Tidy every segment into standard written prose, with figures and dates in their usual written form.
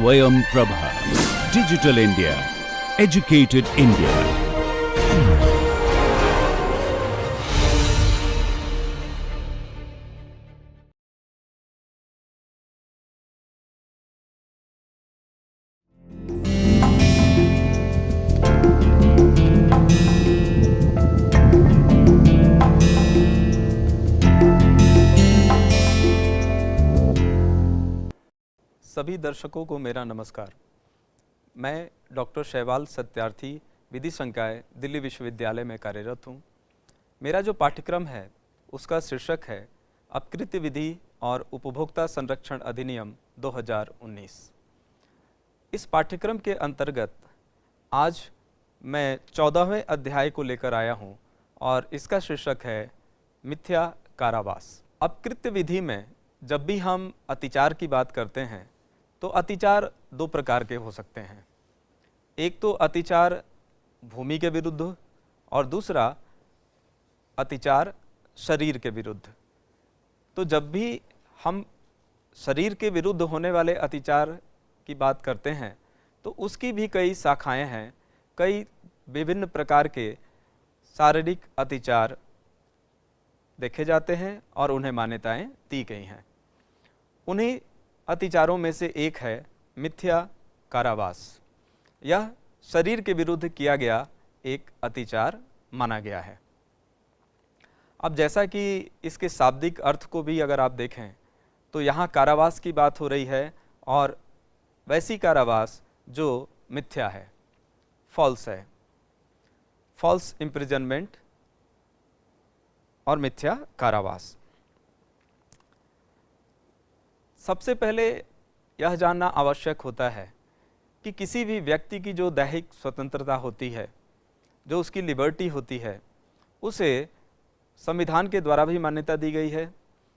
Swayam Prabha. Digital India. Educated India. सभी दर्शकों को मेरा नमस्कार। मैं डॉक्टर शैवाल सत्यार्थी विधि संकाय दिल्ली विश्वविद्यालय में कार्यरत हूँ। मेरा जो पाठ्यक्रम है उसका शीर्षक है अपकृत्य विधि और उपभोक्ता संरक्षण अधिनियम 2019। इस पाठ्यक्रम के अंतर्गत आज मैं 14वें अध्याय को लेकर आया हूँ और इसका शीर्षक है मिथ्या कारावास। अपकृत्य विधि में जब भी हम अतिचार की बात करते हैं तो अतिचार दो प्रकार के हो सकते हैं। एक तो अतिचार भूमि के विरुद्ध और दूसरा अतिचार शरीर के विरुद्ध। तो जब भी हम शरीर के विरुद्ध होने वाले अतिचार की बात करते हैं तो उसकी भी कई शाखाएं हैं। कई विभिन्न प्रकार के शारीरिक अतिचार देखे जाते हैं और उन्हें मान्यताएं दी गई हैं। उन्हीं अतिचारों में से एक है मिथ्या कारावास। यह शरीर के विरुद्ध किया गया एक अतिचार माना गया है। अब जैसा कि इसके शाब्दिक अर्थ को भी अगर आप देखें तो यहाँ कारावास की बात हो रही है और वैसी कारावास जो मिथ्या है, फॉल्स है, फॉल्स इम्प्रिजनमेंट और मिथ्या कारावास। सबसे पहले यह जानना आवश्यक होता है कि किसी भी व्यक्ति की जो दैहिक स्वतंत्रता होती है, जो उसकी लिबर्टी होती है, उसे संविधान के द्वारा भी मान्यता दी गई है।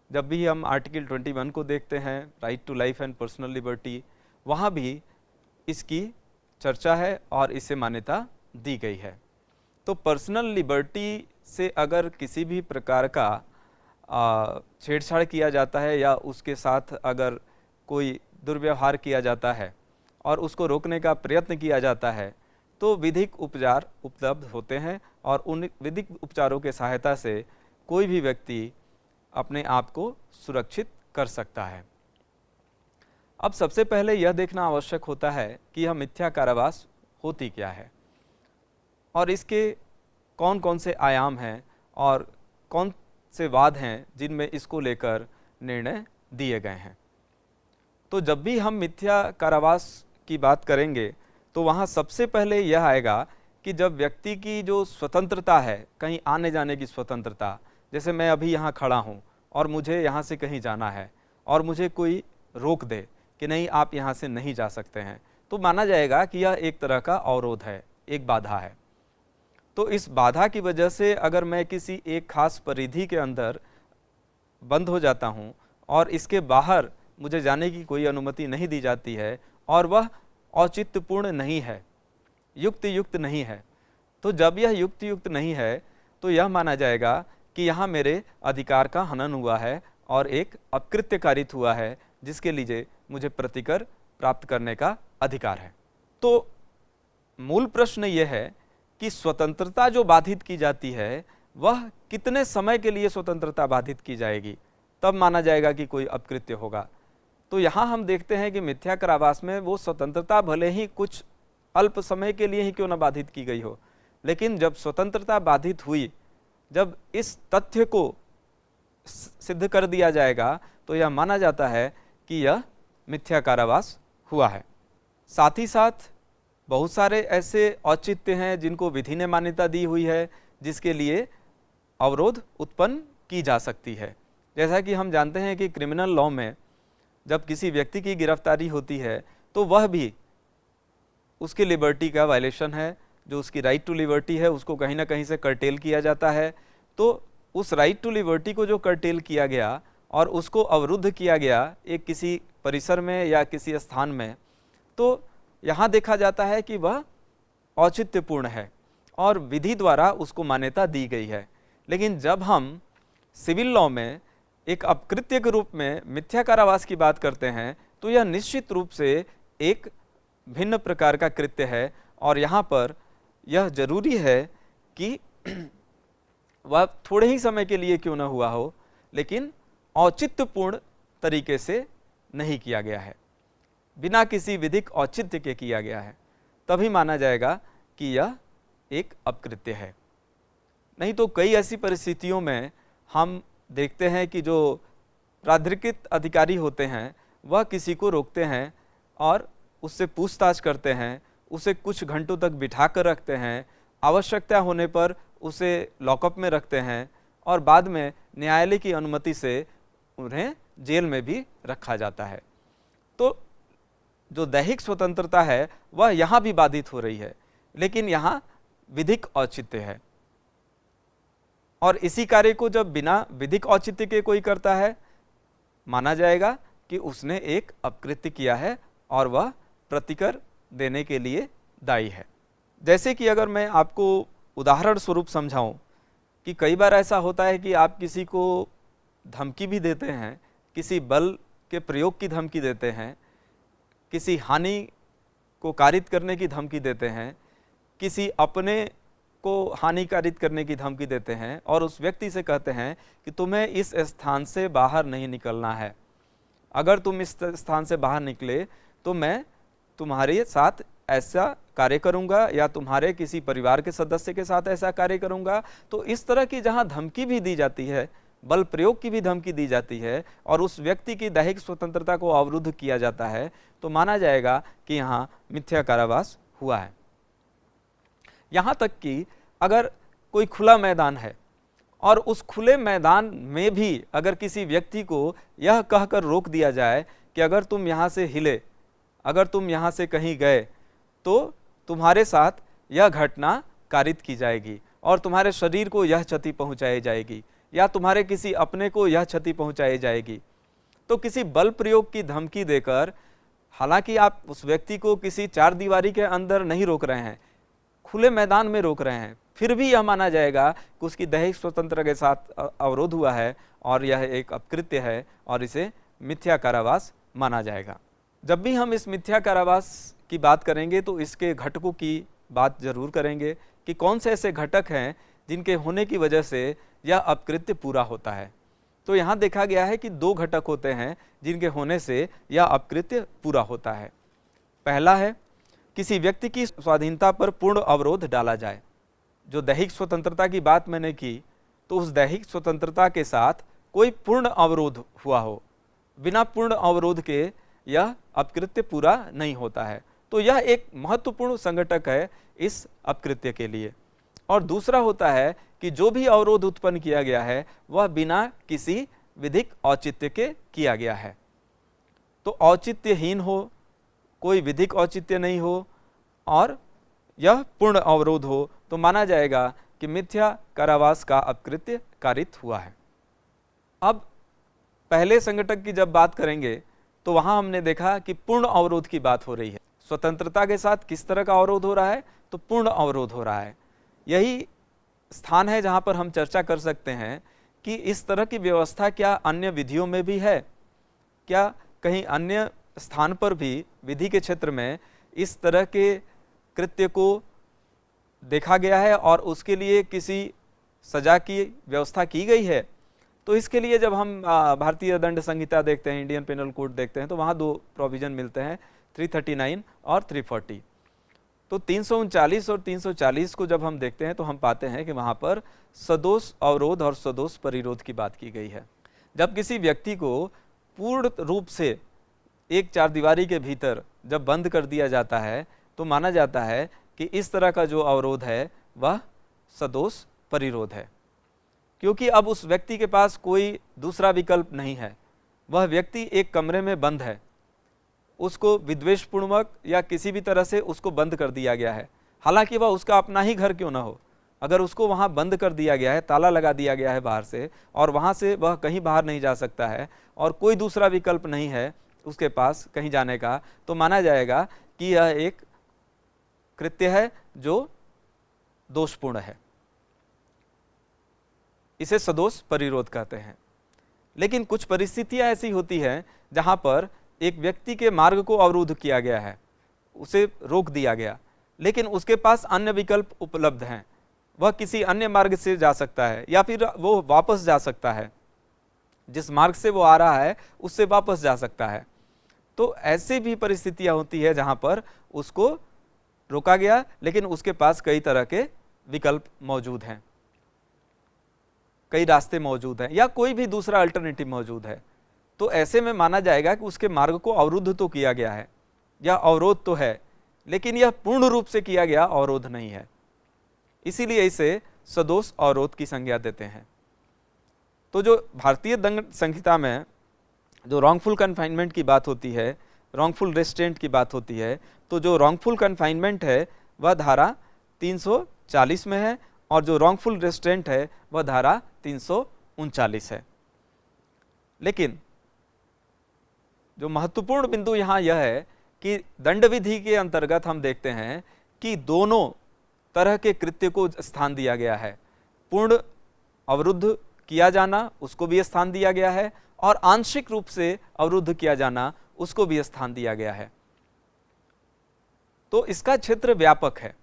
जब भी हम आर्टिकल 21 को देखते हैं, right to life and personal liberty, वहाँ भी इसकी चर्चा है और इसे मान्यता दी गई है। तो पर्सनल लिबर्टी से अगर किसी भी प्रकार का छेड़छाड़ किया जाता है या उसके साथ अगर कोई दुर्व्यवहार किया जाता है और उसको रोकने का प्रयत्न किया जाता है तो विधिक उपचार उपलब्ध होते हैं और उन विधिक उपचारों के सहायता से कोई भी व्यक्ति अपने आप को सुरक्षित कर सकता है। अब सबसे पहले यह देखना आवश्यक होता है कि यह मिथ्या कारावास होती क्या है और इसके कौन कौन से आयाम हैं और कौन से वाद हैं जिनमें इसको लेकर निर्णय दिए गए हैं। तो जब भी हम मिथ्या कारावास की बात करेंगे तो वहाँ सबसे पहले यह आएगा कि जब व्यक्ति की जो स्वतंत्रता है, कहीं आने जाने की स्वतंत्रता, जैसे मैं अभी यहाँ खड़ा हूँ और मुझे यहाँ से कहीं जाना है और मुझे कोई रोक दे कि नहीं आप यहाँ से नहीं जा सकते हैं, तो माना जाएगा कि यह एक तरह का अवरोध है, एक बाधा है। तो इस बाधा की वजह से अगर मैं किसी एक खास परिधि के अंदर बंद हो जाता हूँ और इसके बाहर मुझे जाने की कोई अनुमति नहीं दी जाती है और वह औचित्यपूर्ण नहीं है, युक्त नहीं है, तो जब यह युक्त नहीं है तो यह माना जाएगा कि यहाँ मेरे अधिकार का हनन हुआ है और एक अपकृत्य कारित हुआ है जिसके लिए मुझे प्रतिकर प्राप्त करने का अधिकार है। तो मूल प्रश्न यह है कि स्वतंत्रता जो बाधित की जाती है वह कितने समय के लिए स्वतंत्रता बाधित की जाएगी, तब माना जाएगा कि कोई अपकृत्य होगा। तो यहाँ हम देखते हैं कि मिथ्या कारावास में वो स्वतंत्रता भले ही कुछ अल्प समय के लिए ही क्यों न बाधित की गई हो, लेकिन जब स्वतंत्रता बाधित हुई, जब इस तथ्य को सिद्ध कर दिया जाएगा तो यह माना जाता है कि यह मिथ्या कारावास हुआ है। साथ ही साथ बहुत सारे ऐसे औचित्य हैं जिनको विधि ने मान्यता दी हुई है जिसके लिए अवरोध उत्पन्न की जा सकती है। जैसा कि हम जानते हैं कि क्रिमिनल लॉ में जब किसी व्यक्ति की गिरफ्तारी होती है तो वह भी उसकी लिबर्टी का वायलेशन है, जो उसकी राइट टू लिबर्टी है उसको कहीं ना कहीं से कर्टेल किया जाता है। तो उस राइट टू लिबर्टी को जो कर्टेल किया गया और उसको अवरुद्ध किया गया एक किसी परिसर में या किसी स्थान में, तो यहाँ देखा जाता है कि वह औचित्यपूर्ण है और विधि द्वारा उसको मान्यता दी गई है। लेकिन जब हम सिविल लॉ में एक अपकृत्य के रूप में मिथ्या कारावास की बात करते हैं तो यह निश्चित रूप से एक भिन्न प्रकार का कृत्य है और यहाँ पर यह जरूरी है कि वह थोड़े ही समय के लिए क्यों न हुआ हो, लेकिन औचित्यपूर्ण तरीके से नहीं किया गया है, बिना किसी विधिक औचित्य के किया गया है, तभी माना जाएगा कि यह एक अपकृत्य है। नहीं तो कई ऐसी परिस्थितियों में हम देखते हैं कि जो प्राधिकृत अधिकारी होते हैं वह किसी को रोकते हैं और उससे पूछताछ करते हैं, उसे कुछ घंटों तक बिठा कर रखते हैं, आवश्यकता होने पर उसे लॉकअप में रखते हैं और बाद में न्यायालय की अनुमति से उन्हें जेल में भी रखा जाता है। तो जो दैहिक स्वतंत्रता है वह यहाँ भी बाधित हो रही है, लेकिन यहाँ विधिक औचित्य है और इसी कार्य को जब बिना विधिक औचित्य के कोई करता है, माना जाएगा कि उसने एक अपकृत्य किया है और वह प्रतिकर देने के लिए दायी है। जैसे कि अगर मैं आपको उदाहरण स्वरूप समझाऊं कि कई बार ऐसा होता है कि आप किसी को धमकी भी देते हैं, किसी बल के प्रयोग की धमकी देते हैं, किसी हानि को कारित करने की धमकी देते हैं, किसी अपने को हानिकारित करने की धमकी देते हैं और उस व्यक्ति से कहते हैं कि तुम्हें इस स्थान से बाहर नहीं निकलना है, अगर तुम इस स्थान से बाहर निकले तो मैं तुम्हारे साथ ऐसा कार्य करूंगा या तुम्हारे किसी परिवार के सदस्य के साथ ऐसा कार्य करूंगा। तो इस तरह की जहां धमकी भी दी जाती है, बल प्रयोग की भी धमकी दी जाती है और उस व्यक्ति की दैहिक स्वतंत्रता को अवरुद्ध किया जाता है, तो माना जाएगा कि यहाँ मिथ्या कारावास हुआ है। यहाँ तक कि अगर कोई खुला मैदान है और उस खुले मैदान में भी अगर किसी व्यक्ति को यह कहकर रोक दिया जाए कि अगर तुम यहाँ से हिले, अगर तुम यहाँ से कहीं गए तो तुम्हारे साथ यह घटना कारित की जाएगी और तुम्हारे शरीर को यह क्षति पहुँचाई जाएगी या तुम्हारे किसी अपने को यह क्षति पहुँचाई जाएगी, तो किसी बल प्रयोग की धमकी देकर, हालांकि आप उस व्यक्ति को किसी चार दीवारी के अंदर नहीं रोक रहे हैं, खुले मैदान में रोक रहे हैं, फिर भी यह माना जाएगा कि उसकी दैहिक स्वतंत्रता के साथ अवरोध हुआ है और यह एक अपकृत्य है और इसे मिथ्या कारावास माना जाएगा। जब भी हम इस मिथ्या कारावास की बात करेंगे तो इसके घटकों की बात जरूर करेंगे कि कौन से ऐसे घटक हैं जिनके होने की वजह से यह अपकृत्य पूरा होता है। तो यहाँ देखा गया है कि दो घटक होते हैं जिनके होने से यह अपकृत्य पूरा होता है। पहला है किसी व्यक्ति की स्वाधीनता पर पूर्ण अवरोध डाला जाए। जो दैहिक स्वतंत्रता की बात मैंने की, तो उस दैहिक स्वतंत्रता के साथ कोई पूर्ण अवरोध हुआ हो, बिना पूर्ण अवरोध के यह अपकृत्य पूरा नहीं होता है। तो यह एक महत्वपूर्ण संघटक है इस अपकृत्य के लिए। और दूसरा होता है कि जो भी अवरोध उत्पन्न किया गया है वह बिना किसी विधिक औचित्य के किया गया है। तो औचित्यहीन हो, कोई विधिक औचित्य नहीं हो और यह पूर्ण अवरोध हो, तो माना जाएगा कि मिथ्या कारावास का अपकृत्य कारित हुआ है। अब पहले संघटक की जब बात करेंगे तो वहां हमने देखा कि पूर्ण अवरोध की बात हो रही है। स्वतंत्रता के साथ किस तरह का अवरोध हो रहा है? तो पूर्ण अवरोध हो रहा है। यही स्थान है जहां पर हम चर्चा कर सकते हैं कि इस तरह की व्यवस्था क्या अन्य विधियों में भी है, क्या कहीं अन्य स्थान पर भी विधि के क्षेत्र में इस तरह के कृत्य को देखा गया है और उसके लिए किसी सजा की व्यवस्था की गई है। तो इसके लिए जब हम भारतीय दंड संहिता देखते हैं, इंडियन पेनल कोड देखते हैं, तो वहाँ दो प्रोविजन मिलते हैं, 339 और 340। तो 339 और 340 को जब हम देखते हैं तो हम पाते हैं कि वहाँ पर सदोष अवरोध और सदोष परिरोध की बात की गई है। जब किसी व्यक्ति को पूर्ण रूप से एक चार दीवारी के भीतर जब बंद कर दिया जाता है तो माना जाता है कि इस तरह का जो अवरोध है वह सदोष परिरोध है, क्योंकि अब उस व्यक्ति के पास कोई दूसरा विकल्प नहीं है। वह व्यक्ति एक कमरे में बंद है, उसको विद्वेषपूर्वक या किसी भी तरह से उसको बंद कर दिया गया है, हालांकि वह उसका अपना ही घर क्यों ना हो। अगर उसको वहाँ बंद कर दिया गया है, ताला लगा दिया गया है बाहर से, और वहाँ से वह कहीं बाहर नहीं जा सकता है और कोई दूसरा विकल्प नहीं है उसके पास कहीं जाने का, तो माना जाएगा कि यह एक कृत्य है जो दोषपूर्ण है। इसे सदोष परिरोध कहते हैं। लेकिन कुछ परिस्थितियां ऐसी होती हैं जहां पर एक व्यक्ति के मार्ग को अवरुद्ध किया गया है, उसे रोक दिया गया, लेकिन उसके पास अन्य विकल्प उपलब्ध हैं, वह किसी अन्य मार्ग से जा सकता है या फिर वो वापस जा सकता है, जिस मार्ग से वो आ रहा है उससे वापस जा सकता है। तो ऐसी भी परिस्थितियां होती है जहां पर उसको रोका गया, लेकिन उसके पास कई तरह के विकल्प मौजूद हैं, कई रास्ते मौजूद हैं या कोई भी दूसरा अल्टरनेटिव मौजूद है। तो ऐसे में माना जाएगा कि उसके मार्ग को अवरुद्ध तो किया गया है या अवरोध तो है, लेकिन यह पूर्ण रूप से किया गया अवरोध नहीं है, इसीलिए इसे सदोष अवरोध की संज्ञा देते हैं। तो जो भारतीय दंड संहिता में जो रॉन्गफुल कन्फाइनमेंट की बात होती है, रॉन्गफुल रेस्ट्रेंट की बात होती है, तो जो रॉन्गफुल कन्फाइनमेंट है वह धारा 340 में है और जो रॉन्गफुल रेस्ट्रेंट है वह धारा 339 है। लेकिन जो महत्वपूर्ण बिंदु यहाँ यह है कि दंड विधि के अंतर्गत हम देखते हैं कि दोनों तरह के कृत्य को स्थान दिया गया है। पूर्ण अवरुद्ध किया जाना उसको भी स्थान दिया गया है और आंशिक रूप से अवरुद्ध किया जाना उसको भी स्थान दिया गया है। तो इसका क्षेत्र व्यापक है।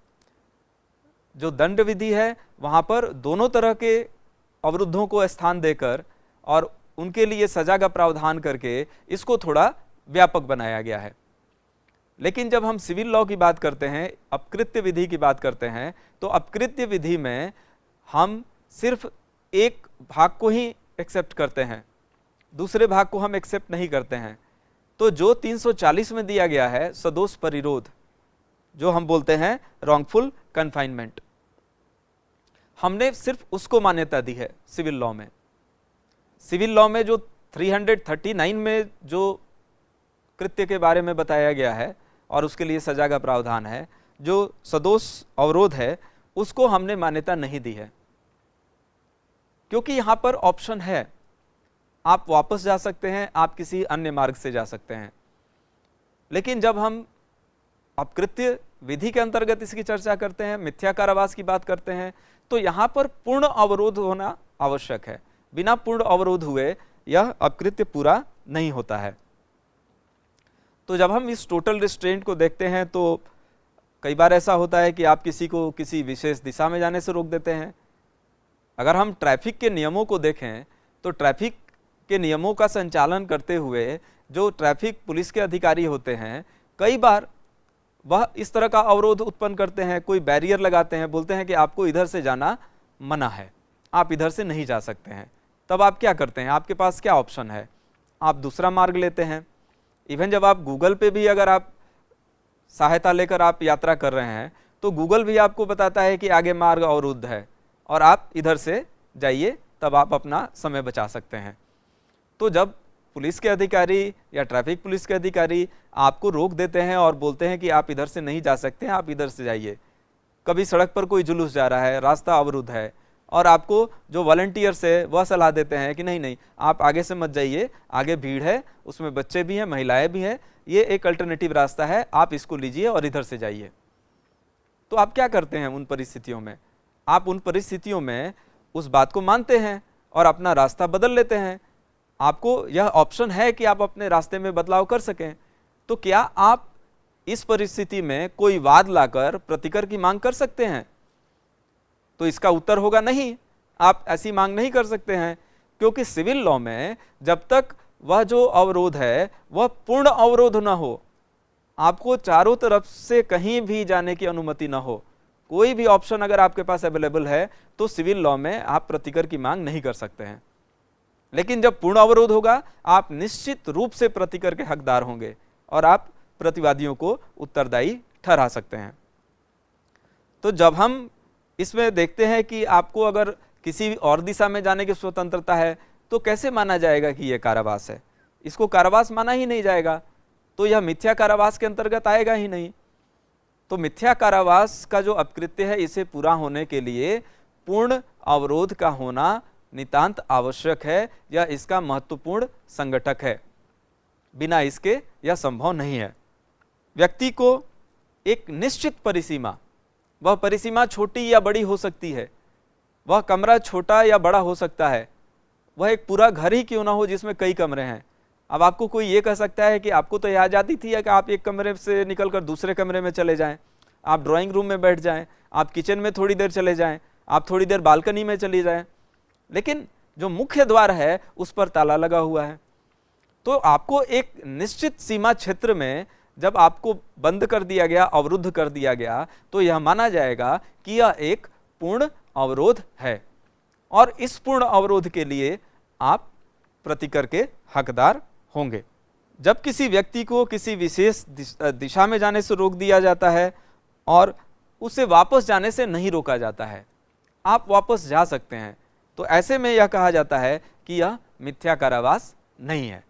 जो दंड विधि है वहां पर दोनों तरह के अवरुद्धों को स्थान देकर और उनके लिए सजा का प्रावधान करके इसको थोड़ा व्यापक बनाया गया है। लेकिन जब हम सिविल लॉ की बात करते हैं, अपकृत्य विधि की बात करते हैं, तो अपकृत्य विधि में हम सिर्फ एक भाग को ही एक्सेप्ट करते हैं, दूसरे भाग को हम एक्सेप्ट नहीं करते हैं। तो जो 340 में दिया गया है सदोष परिरोध, जो हम बोलते हैं रॉन्गफुल कन्फाइनमेंट, हमने सिर्फ उसको मान्यता दी है सिविल लॉ में। सिविल लॉ में जो 339 में जो कृत्य के बारे में बताया गया है और उसके लिए सजा का प्रावधान है, जो सदोष अवरोध है, उसको हमने मान्यता नहीं दी है, क्योंकि यहां पर ऑप्शन है, आप वापस जा सकते हैं, आप किसी अन्य मार्ग से जा सकते हैं। लेकिन जब हम अपकृत्य विधि के अंतर्गत इसकी चर्चा करते हैं, मिथ्या कारावास की बात करते हैं, तो यहां पर पूर्ण अवरोध होना आवश्यक है। बिना पूर्ण अवरोध हुए यह अपकृत्य पूरा नहीं होता है। तो जब हम इस टोटल रिस्ट्रेंट को देखते हैं तो कई बार ऐसा होता है कि आप किसी को किसी विशेष दिशा में जाने से रोक देते हैं। अगर हम ट्रैफिक के नियमों को देखें तो ट्रैफिक के नियमों का संचालन करते हुए जो ट्रैफिक पुलिस के अधिकारी होते हैं, कई बार वह इस तरह का अवरोध उत्पन्न करते हैं, कोई बैरियर लगाते हैं, बोलते हैं कि आपको इधर से जाना मना है, आप इधर से नहीं जा सकते हैं। तब आप क्या करते हैं, आपके पास क्या ऑप्शन है, आप दूसरा मार्ग लेते हैं। इवन जब आप गूगल पे भी अगर आप सहायता लेकर आप यात्रा कर रहे हैं तो गूगल भी आपको बताता है कि आगे मार्ग अवरुद्ध है और आप इधर से जाइए, तब आप अपना समय बचा सकते हैं। तो जब पुलिस के अधिकारी या ट्रैफिक पुलिस के अधिकारी आपको रोक देते हैं और बोलते हैं कि आप इधर से नहीं जा सकते हैं, आप इधर से जाइए, कभी सड़क पर कोई जुलूस जा रहा है, रास्ता अवरुद्ध है, और आपको जो वॉलंटियर्स है वह सलाह देते हैं कि नहीं नहीं आप आगे से मत जाइए, आगे भीड़ है, उसमें बच्चे भी हैं, महिलाएं भी हैं, ये एक अल्टरनेटिव रास्ता है, आप इसको लीजिए और इधर से जाइए। तो आप क्या करते हैं उन परिस्थितियों में? आप उन परिस्थितियों में उस बात को मानते हैं और अपना रास्ता बदल लेते हैं। आपको यह ऑप्शन है कि आप अपने रास्ते में बदलाव कर सकें। तो क्या आप इस परिस्थिति में कोई वाद लाकर प्रतिकर की मांग कर सकते हैं? तो इसका उत्तर होगा नहीं, आप ऐसी मांग नहीं कर सकते हैं, क्योंकि सिविल लॉ में जब तक वह जो अवरोध है वह पूर्ण अवरोध न हो, आपको चारों तरफ से कहीं भी जाने की अनुमति न हो, कोई भी ऑप्शन अगर आपके पास अवेलेबल है, तो सिविल लॉ में आप प्रतिकर की मांग नहीं कर सकते हैं। लेकिन जब पूर्ण अवरोध होगा, आप निश्चित रूप से प्रतिकर के हकदार होंगे और आप प्रतिवादियों को उत्तरदायी ठहरा सकते हैं। तो जब हम इसमें देखते हैं कि आपको अगर किसी और दिशा में जाने की स्वतंत्रता है, तो कैसे माना जाएगा कि यह कारावास है? इसको कारावास माना ही नहीं जाएगा, तो यह मिथ्या कारावास के अंतर्गत आएगा ही नहीं। तो मिथ्या कारावास का जो अपकृत्य है, इसे पूरा होने के लिए पूर्ण अवरोध का होना नितांत आवश्यक है या इसका महत्वपूर्ण संगठक है, बिना इसके यह संभव नहीं है। व्यक्ति को एक निश्चित परिसीमा, वह परिसीमा छोटी या बड़ी हो सकती है, वह कमरा छोटा या बड़ा हो सकता है, वह एक पूरा घर ही क्यों ना हो जिसमें कई कमरे हैं, अब आपको कोई ये कह सकता है कि आपको तो यह आज़ादी थी कि आप एक कमरे से निकलकर दूसरे कमरे में चले जाएं, आप ड्राइंग रूम में बैठ जाएं, आप किचन में थोड़ी देर चले जाएं, आप थोड़ी देर बालकनी में चली जाएं, लेकिन जो मुख्य द्वार है उस पर ताला लगा हुआ है। तो आपको एक निश्चित सीमा क्षेत्र में जब आपको बंद कर दिया गया, अवरुद्ध कर दिया गया, तो यह माना जाएगा कि यह एक पूर्ण अवरोध है और इस पूर्ण अवरोध के लिए आप प्रतिकर के हकदार होंगे। जब किसी व्यक्ति को किसी विशेष दिशा में जाने से रोक दिया जाता है और उसे वापस जाने से नहीं रोका जाता है, आप वापस जा सकते हैं, तो ऐसे में यह कहा जाता है कि यह मिथ्या कारावास नहीं है।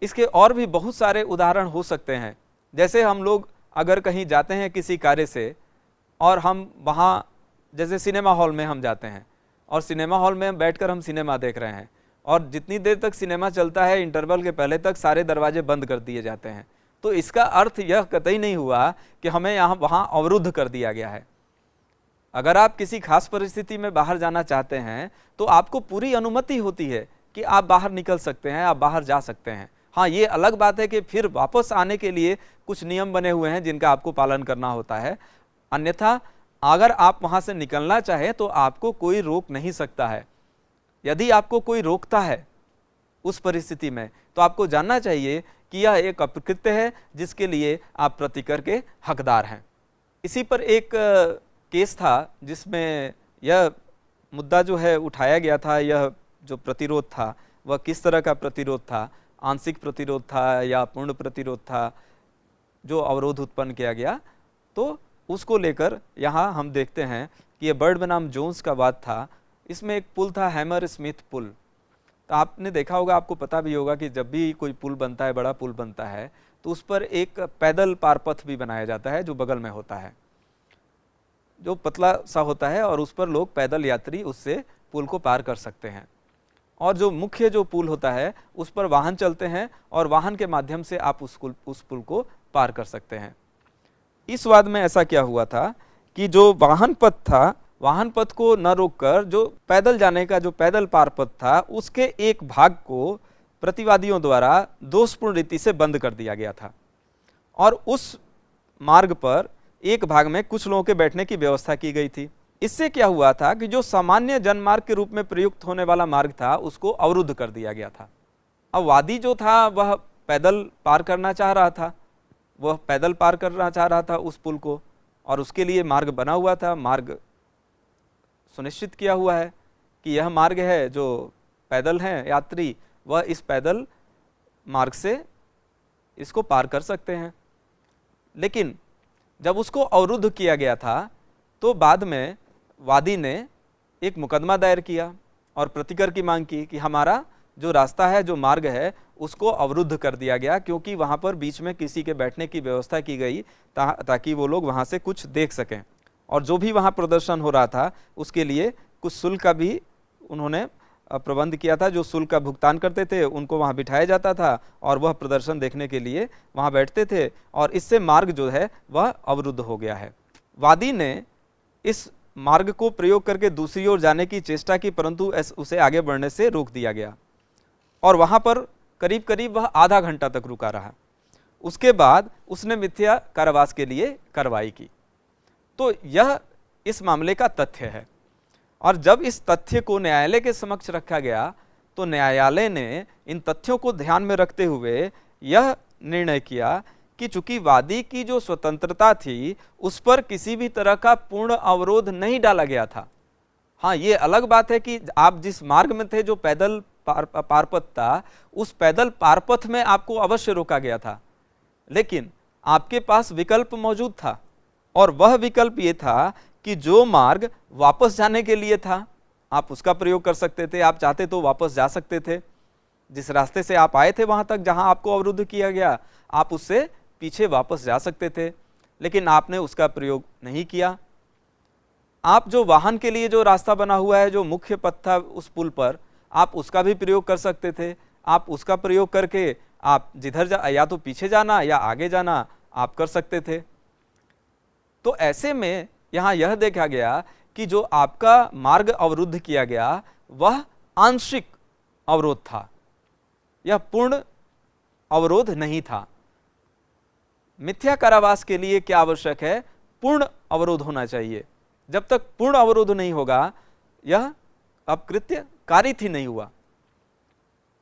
इसके और भी बहुत सारे उदाहरण हो सकते हैं। जैसे हम लोग अगर कहीं जाते हैं किसी कार्य से और हम वहाँ, जैसे सिनेमा हॉल में हम जाते हैं और सिनेमा हॉल में बैठकर हम सिनेमा देख रहे हैं और जितनी देर तक सिनेमा चलता है इंटरवल के पहले तक सारे दरवाजे बंद कर दिए जाते हैं, तो इसका अर्थ यह कतई नहीं हुआ कि हमें वहाँ अवरुद्ध कर दिया गया है। अगर आप किसी खास परिस्थिति में बाहर जाना चाहते हैं तो आपको पूरी अनुमति होती है कि आप बाहर निकल सकते हैं, आप बाहर जा सकते हैं। हाँ, ये अलग बात है कि फिर वापस आने के लिए कुछ नियम बने हुए हैं जिनका आपको पालन करना होता है, अन्यथा अगर आप वहाँ से निकलना चाहें तो आपको कोई रोक नहीं सकता है। यदि आपको कोई रोकता है उस परिस्थिति में तो आपको जानना चाहिए कि यह एक अपकृत्य है जिसके लिए आप प्रतिकर के हकदार हैं। इसी पर एक केस था जिसमें यह मुद्दा जो है उठाया गया था। यह जो प्रतिरोध था वह किस तरह का प्रतिरोध था, आंशिक प्रतिरोध था या पूर्ण प्रतिरोध था जो अवरोध उत्पन्न किया गया, तो उसको लेकर यहाँ हम देखते हैं कि यह बर्ड बनाम जोन्स का वाद था। इसमें एक पुल था, हैमर स्मिथ पुल। तो आपने देखा होगा, आपको पता भी होगा कि जब भी कोई पुल बनता है, बड़ा पुल बनता है, तो उस पर एक पैदल पारपथ भी बनाया जाता है जो बगल में होता है, जो पतला सा होता है और उस पर लोग पैदल यात्री उससे पुल को पार कर सकते हैं। और जो मुख्य जो पुल होता है उस पर वाहन चलते हैं और वाहन के माध्यम से आप उस पुल को पार कर सकते हैं। इस वाद में ऐसा क्या हुआ था कि जो वाहन पथ था, वाहन पथ को न रोककर जो पैदल जाने का जो पैदल पार पथ था उसके एक भाग को प्रतिवादियों द्वारा दोषपूर्ण रीति से बंद कर दिया गया था और उस मार्ग पर एक भाग में कुछ लोगों के बैठने की व्यवस्था की गई थी। इससे क्या हुआ था कि जो सामान्य जनमार्ग के रूप में प्रयुक्त होने वाला मार्ग था उसको अवरुद्ध कर दिया गया था। अब वादी जो था वह पैदल पार करना चाह रहा था, वह पैदल पार करना चाह रहा था उस पुल को, और उसके लिए मार्ग बना हुआ था, मार्ग सुनिश्चित किया हुआ है कि यह मार्ग है जो पैदल हैं यात्री वह इस पैदल मार्ग से इसको पार कर सकते हैं। लेकिन जब उसको अवरुद्ध किया गया था तो बाद में वादी ने एक मुकदमा दायर किया और प्रतिकर की मांग की कि हमारा जो रास्ता है, जो मार्ग है, उसको अवरुद्ध कर दिया गया क्योंकि वहाँ पर बीच में किसी के बैठने की व्यवस्था की गई ताकि वो लोग वहाँ से कुछ देख सकें, और जो भी वहाँ प्रदर्शन हो रहा था उसके लिए कुछ शुल्क का भी उन्होंने प्रबंध किया था। जो शुल्क का भुगतान करते थे उनको वहाँ बिठाया जाता था और वह प्रदर्शन देखने के लिए वहाँ बैठते थे, और इससे मार्ग जो है वह अवरुद्ध हो गया है। वादी ने इस मार्ग को प्रयोग करके दूसरी ओर जाने की चेष्टा की, परंतु उसे आगे बढ़ने से रोक दिया गया और वहाँ पर करीब करीब वह आधा घंटा तक रुका रहा। उसके बाद उसने मिथ्या कारावास के लिए कार्रवाई की। तो यह इस मामले का तथ्य है, और जब इस तथ्य को न्यायालय के समक्ष रखा गया तो न्यायालय ने इन तथ्यों को ध्यान में रखते हुए यह निर्णय किया कि चूंकि वादी की जो स्वतंत्रता थी उस पर किसी भी तरह का पूर्ण अवरोध नहीं डाला गया था। हाँ, ये अलग बात है कि आप जिस मार्ग में थे, जो पैदल पारपथ था, उस पैदल पारपथ में आपको अवश्य रोका गया था, लेकिन आपके पास विकल्प मौजूद था, और वह विकल्प ये था कि जो मार्ग वापस जाने के लिए था आप उसका प्रयोग कर सकते थे। आप चाहते तो वापस जा सकते थे, जिस रास्ते से आप आए थे वहां तक जहां आपको अवरुद्ध किया गया, आप उससे पीछे वापस जा सकते थे, लेकिन आपने उसका प्रयोग नहीं किया। आप जो वाहन के लिए जो रास्ता बना हुआ है, जो मुख्य पथ था उस पुल पर, आप उसका भी प्रयोग कर सकते थे। आप उसका प्रयोग करके आप जिधर या तो पीछे जाना या आगे जाना आप कर सकते थे। तो ऐसे में यहाँ यह देखा गया कि जो आपका मार्ग अवरुद्ध किया गया वह आंशिक अवरोध था, यह पूर्ण अवरोध नहीं था। मिथ्या कारावास के लिए क्या आवश्यक है? पूर्ण अवरोध होना चाहिए। जब तक पूर्ण अवरोध नहीं होगा, यह अपकृत्य कारित ही नहीं हुआ।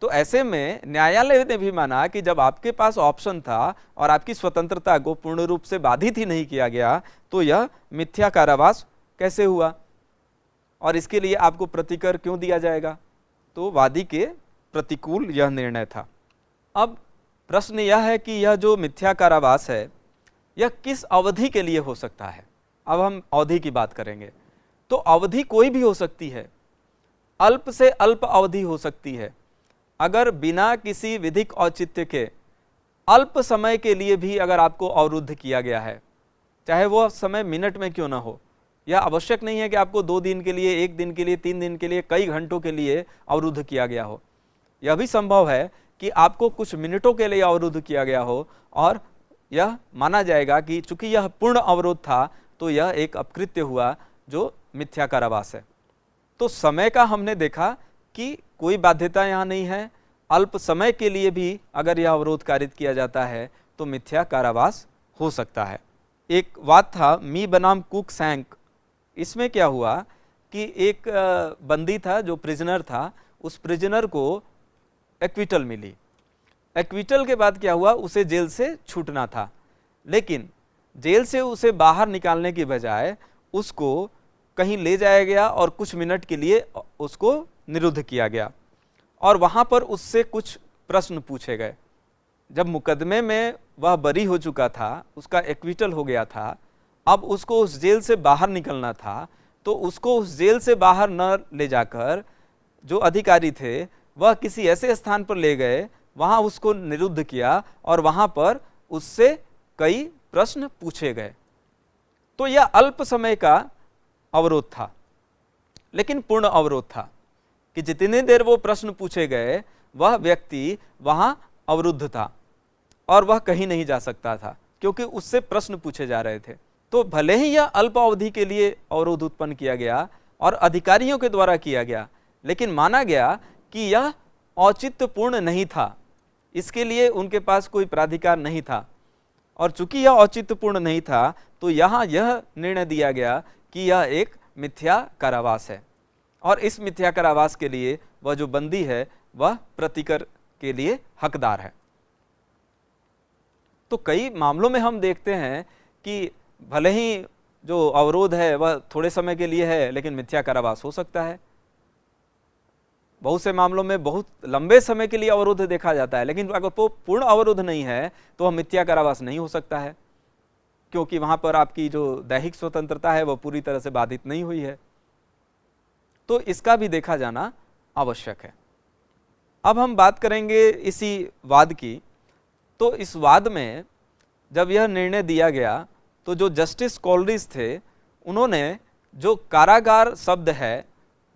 तो ऐसे में न्यायालय ने भी माना कि जब आपके पास ऑप्शन था और आपकी स्वतंत्रता को पूर्ण रूप से बाधित ही नहीं किया गया, तो यह मिथ्या कारावास कैसे हुआ और इसके लिए आपको प्रतिकर क्यों दिया जाएगा? तो वादी के प्रतिकूल यह निर्णय था। अब प्रश्न यह है कि यह जो मिथ्या कारावास है, यह किस अवधि के लिए हो सकता है? अब हम अवधि की बात करेंगे। तो अवधि कोई भी हो सकती है, अल्प से अल्प अवधि हो सकती है। अगर बिना किसी विधिक औचित्य के अल्प समय के लिए भी अगर आपको अवरुद्ध किया गया है, चाहे वह समय मिनट में क्यों ना हो, यह आवश्यक नहीं है कि आपको 2 दिन के लिए, 1 दिन के लिए, 3 दिन के लिए, कई घंटों के लिए अवरुद्ध किया गया हो। यह भी संभव है कि आपको कुछ मिनटों के लिए अवरुद्ध किया गया हो और यह माना जाएगा कि चूंकि यह पूर्ण अवरोध था, तो यह एक अपकृत्य हुआ जो मिथ्या कारावास है। तो समय का हमने देखा कि कोई बाध्यता यहाँ नहीं है। अल्प समय के लिए भी अगर यह अवरोध कारित किया जाता है तो मिथ्या कारावास हो सकता है। एक बात था मी बनाम कुक सैंक। इसमें क्या हुआ कि एक बंदी था जो प्रिजनर था, उस प्रिजनर को एक्विटल मिली। एक्विटल के बाद क्या हुआ, उसे जेल से छूटना था, लेकिन जेल से उसे बाहर निकालने की बजाय उसको कहीं ले जाया गया और कुछ मिनट के लिए उसको निरुद्ध किया गया और वहाँ पर उससे कुछ प्रश्न पूछे गए। जब मुकदमे में वह बरी हो चुका था, उसका एक्विटल हो गया था, अब उसको उस जेल से बाहर निकलना था, तो उसको उस जेल से बाहर न ले जाकर जो अधिकारी थे वह किसी ऐसे स्थान पर ले गए, वहाँ उसको निरुद्ध किया और वहाँ पर उससे कई प्रश्न पूछे गए। तो यह अल्प समय का अवरोध था, लेकिन पूर्ण अवरोध था कि जितनी देर वो प्रश्न पूछे गए वह व्यक्ति वहां अवरुद्ध था और वह कहीं नहीं जा सकता था क्योंकि उससे प्रश्न पूछे जा रहे थे। तो भले ही यह अल्प अवधि के लिए अवरोध उत्पन्न किया गया और अधिकारियों के द्वारा किया गया, लेकिन माना गया कि यह औचित्यपूर्ण नहीं था, इसके लिए उनके पास कोई प्राधिकार नहीं था। और चूंकि यह औचित्यपूर्ण नहीं था, तो यहाँ यह निर्णय दिया गया कि यह एक मिथ्या कारावास है और इस मिथ्या कारावास के लिए वह जो बंदी है वह प्रतिकर के लिए हकदार है। तो कई मामलों में हम देखते हैं कि भले ही जो अवरोध है वह थोड़े समय के लिए है, लेकिन मिथ्या कारावास हो सकता है। बहुत से मामलों में बहुत लंबे समय के लिए अवरोध देखा जाता है, लेकिन अगर वो पूर्ण अवरोध नहीं है तो वह मिथ्या कारावास नहीं हो सकता है, क्योंकि वहां पर आपकी जो दैहिक स्वतंत्रता है वह पूरी तरह से बाधित नहीं हुई है। तो इसका भी देखा जाना आवश्यक है। अब हम बात करेंगे इसी वाद की। तो इस वाद में जब यह निर्णय दिया गया तो जो जस्टिस कॉलरिज थे उन्होंने जो कारागार शब्द है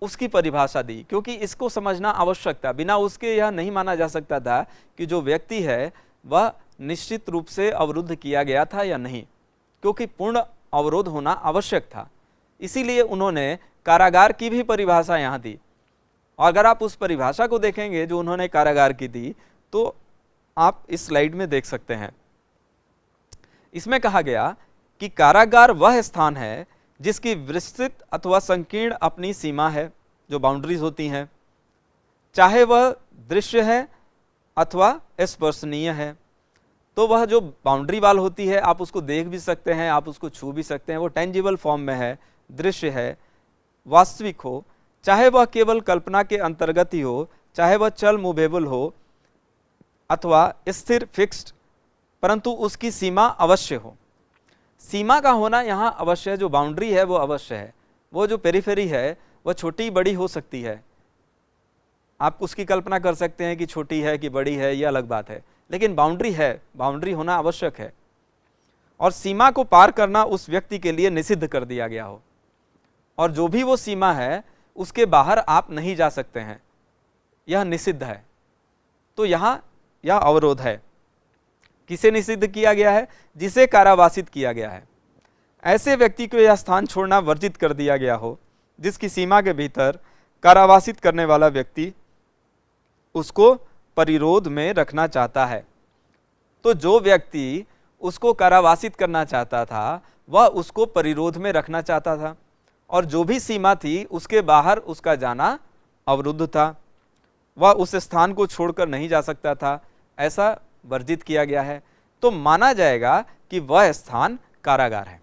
उसकी परिभाषा दी, क्योंकि इसको समझना आवश्यक था। बिना उसके यह नहीं माना जा सकता था कि जो व्यक्ति है वह निश्चित रूप से अवरुद्ध किया गया था या नहीं, क्योंकि पूर्ण अवरोध होना आवश्यक था। इसीलिए उन्होंने कारागार की भी परिभाषा यहाँ दी। और अगर आप उस परिभाषा को देखेंगे जो उन्होंने कारागार की दी, तो आप इस स्लाइड में देख सकते हैं। इसमें कहा गया कि कारागार वह स्थान है जिसकी विस्तृत अथवा संकीर्ण अपनी सीमा है, जो बाउंड्रीज होती हैं, चाहे वह दृश्य है अथवा स्पर्शनीय है। तो वह जो बाउंड्री वाल होती है, आप उसको देख भी सकते हैं, आप उसको छू भी सकते हैं, वो टेंजिबल फॉर्म में है, दृश्य है, वास्तविक हो, चाहे वह केवल कल्पना के अंतर्गत ही हो, चाहे वह चल मूवेबल हो अथवा स्थिर फिक्स्ड, परंतु उसकी सीमा अवश्य हो। सीमा का होना यहाँ अवश्य है, जो बाउंड्री है वो अवश्य है। वो जो पेरिफेरी है वह छोटी बड़ी हो सकती है, आप उसकी कल्पना कर सकते हैं कि छोटी है कि बड़ी है, यह अलग बात है, लेकिन बाउंड्री है, बाउंड्री होना आवश्यक है। और सीमा को पार करना उस व्यक्ति के लिए निषिद्ध कर दिया गया हो, और जो भी वो सीमा है उसके बाहर आप नहीं जा सकते हैं, यह निषिद्ध है। तो यहाँ यह अवरोध है। किसे निषिद्ध किया गया है? जिसे कारावासित किया गया है। ऐसे व्यक्ति को यह स्थान छोड़ना वर्जित कर दिया गया हो जिसकी सीमा के भीतर कारावासित करने वाला व्यक्ति उसको परिरोध में रखना चाहता है। तो जो व्यक्ति उसको कारावासित करना चाहता था वह उसको परिरोध में रखना चाहता था, और जो भी सीमा थी उसके बाहर उसका जाना अवरुद्ध था। वह उस स्थान को छोड़कर नहीं जा सकता था, ऐसा वर्जित किया गया है। तो माना जाएगा कि वह स्थान कारागार है।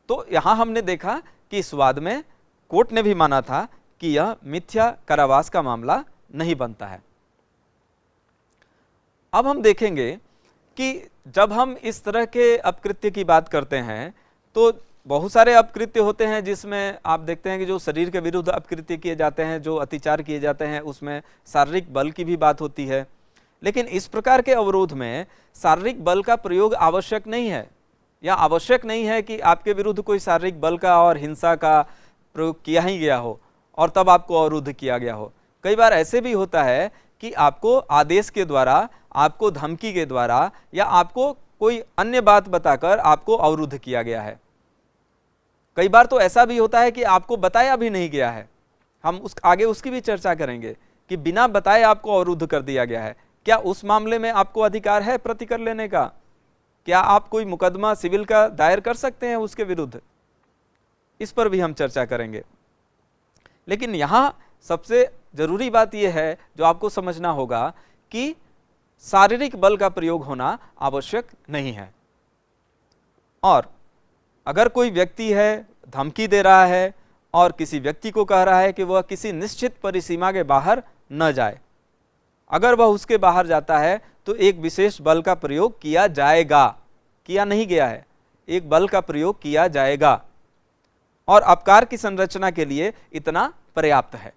तो यहां हमने देखा कि इस वाद में कोर्ट ने भी माना था कि यह मिथ्या कारावास का मामला नहीं बनता है। अब हम देखेंगे कि जब हम इस तरह के अपकृत्य की बात करते हैं तो बहुत सारे अपकृत्य होते हैं जिसमें आप देखते हैं कि जो शरीर के विरुद्ध अपकृत्य किए जाते हैं, जो अत्याचार किए जाते हैं, उसमें शारीरिक बल की भी बात होती है। लेकिन इस प्रकार के अवरोध में शारीरिक बल का प्रयोग आवश्यक नहीं है, या आवश्यक नहीं है कि आपके विरुद्ध कोई शारीरिक बल का और हिंसा का प्रयोग किया ही गया हो और तब आपको अवरुद्ध किया गया हो। कई बार ऐसे भी होता है कि आपको आदेश के द्वारा, आपको धमकी के द्वारा, या आपको कोई अन्य बात बताकर आपको अवरुद्ध किया गया है। कई बार तो ऐसा भी होता है कि आपको बताया भी नहीं गया है। हम आगे उसकी भी चर्चा करेंगे कि बिना बताए आपको अवरुद्ध कर दिया गया है। क्या उस मामले में आपको अधिकार है प्रतिकर लेने का? क्या आप कोई मुकदमा सिविल का दायर कर सकते हैं उसके विरुद्ध? इस पर भी हम चर्चा करेंगे। लेकिन यहां सबसे जरूरी बात यह है जो आपको समझना होगा कि शारीरिक बल का प्रयोग होना आवश्यक नहीं है। और अगर कोई व्यक्ति है धमकी दे रहा है और किसी व्यक्ति को कह रहा है कि वह किसी निश्चित परिसीमा के बाहर न जाए, अगर वह उसके बाहर जाता है तो एक विशेष बल का प्रयोग किया जाएगा, किया नहीं गया है, एक बल का प्रयोग किया जाएगा। और अपकार की संरचना के लिए इतना पर्याप्त है।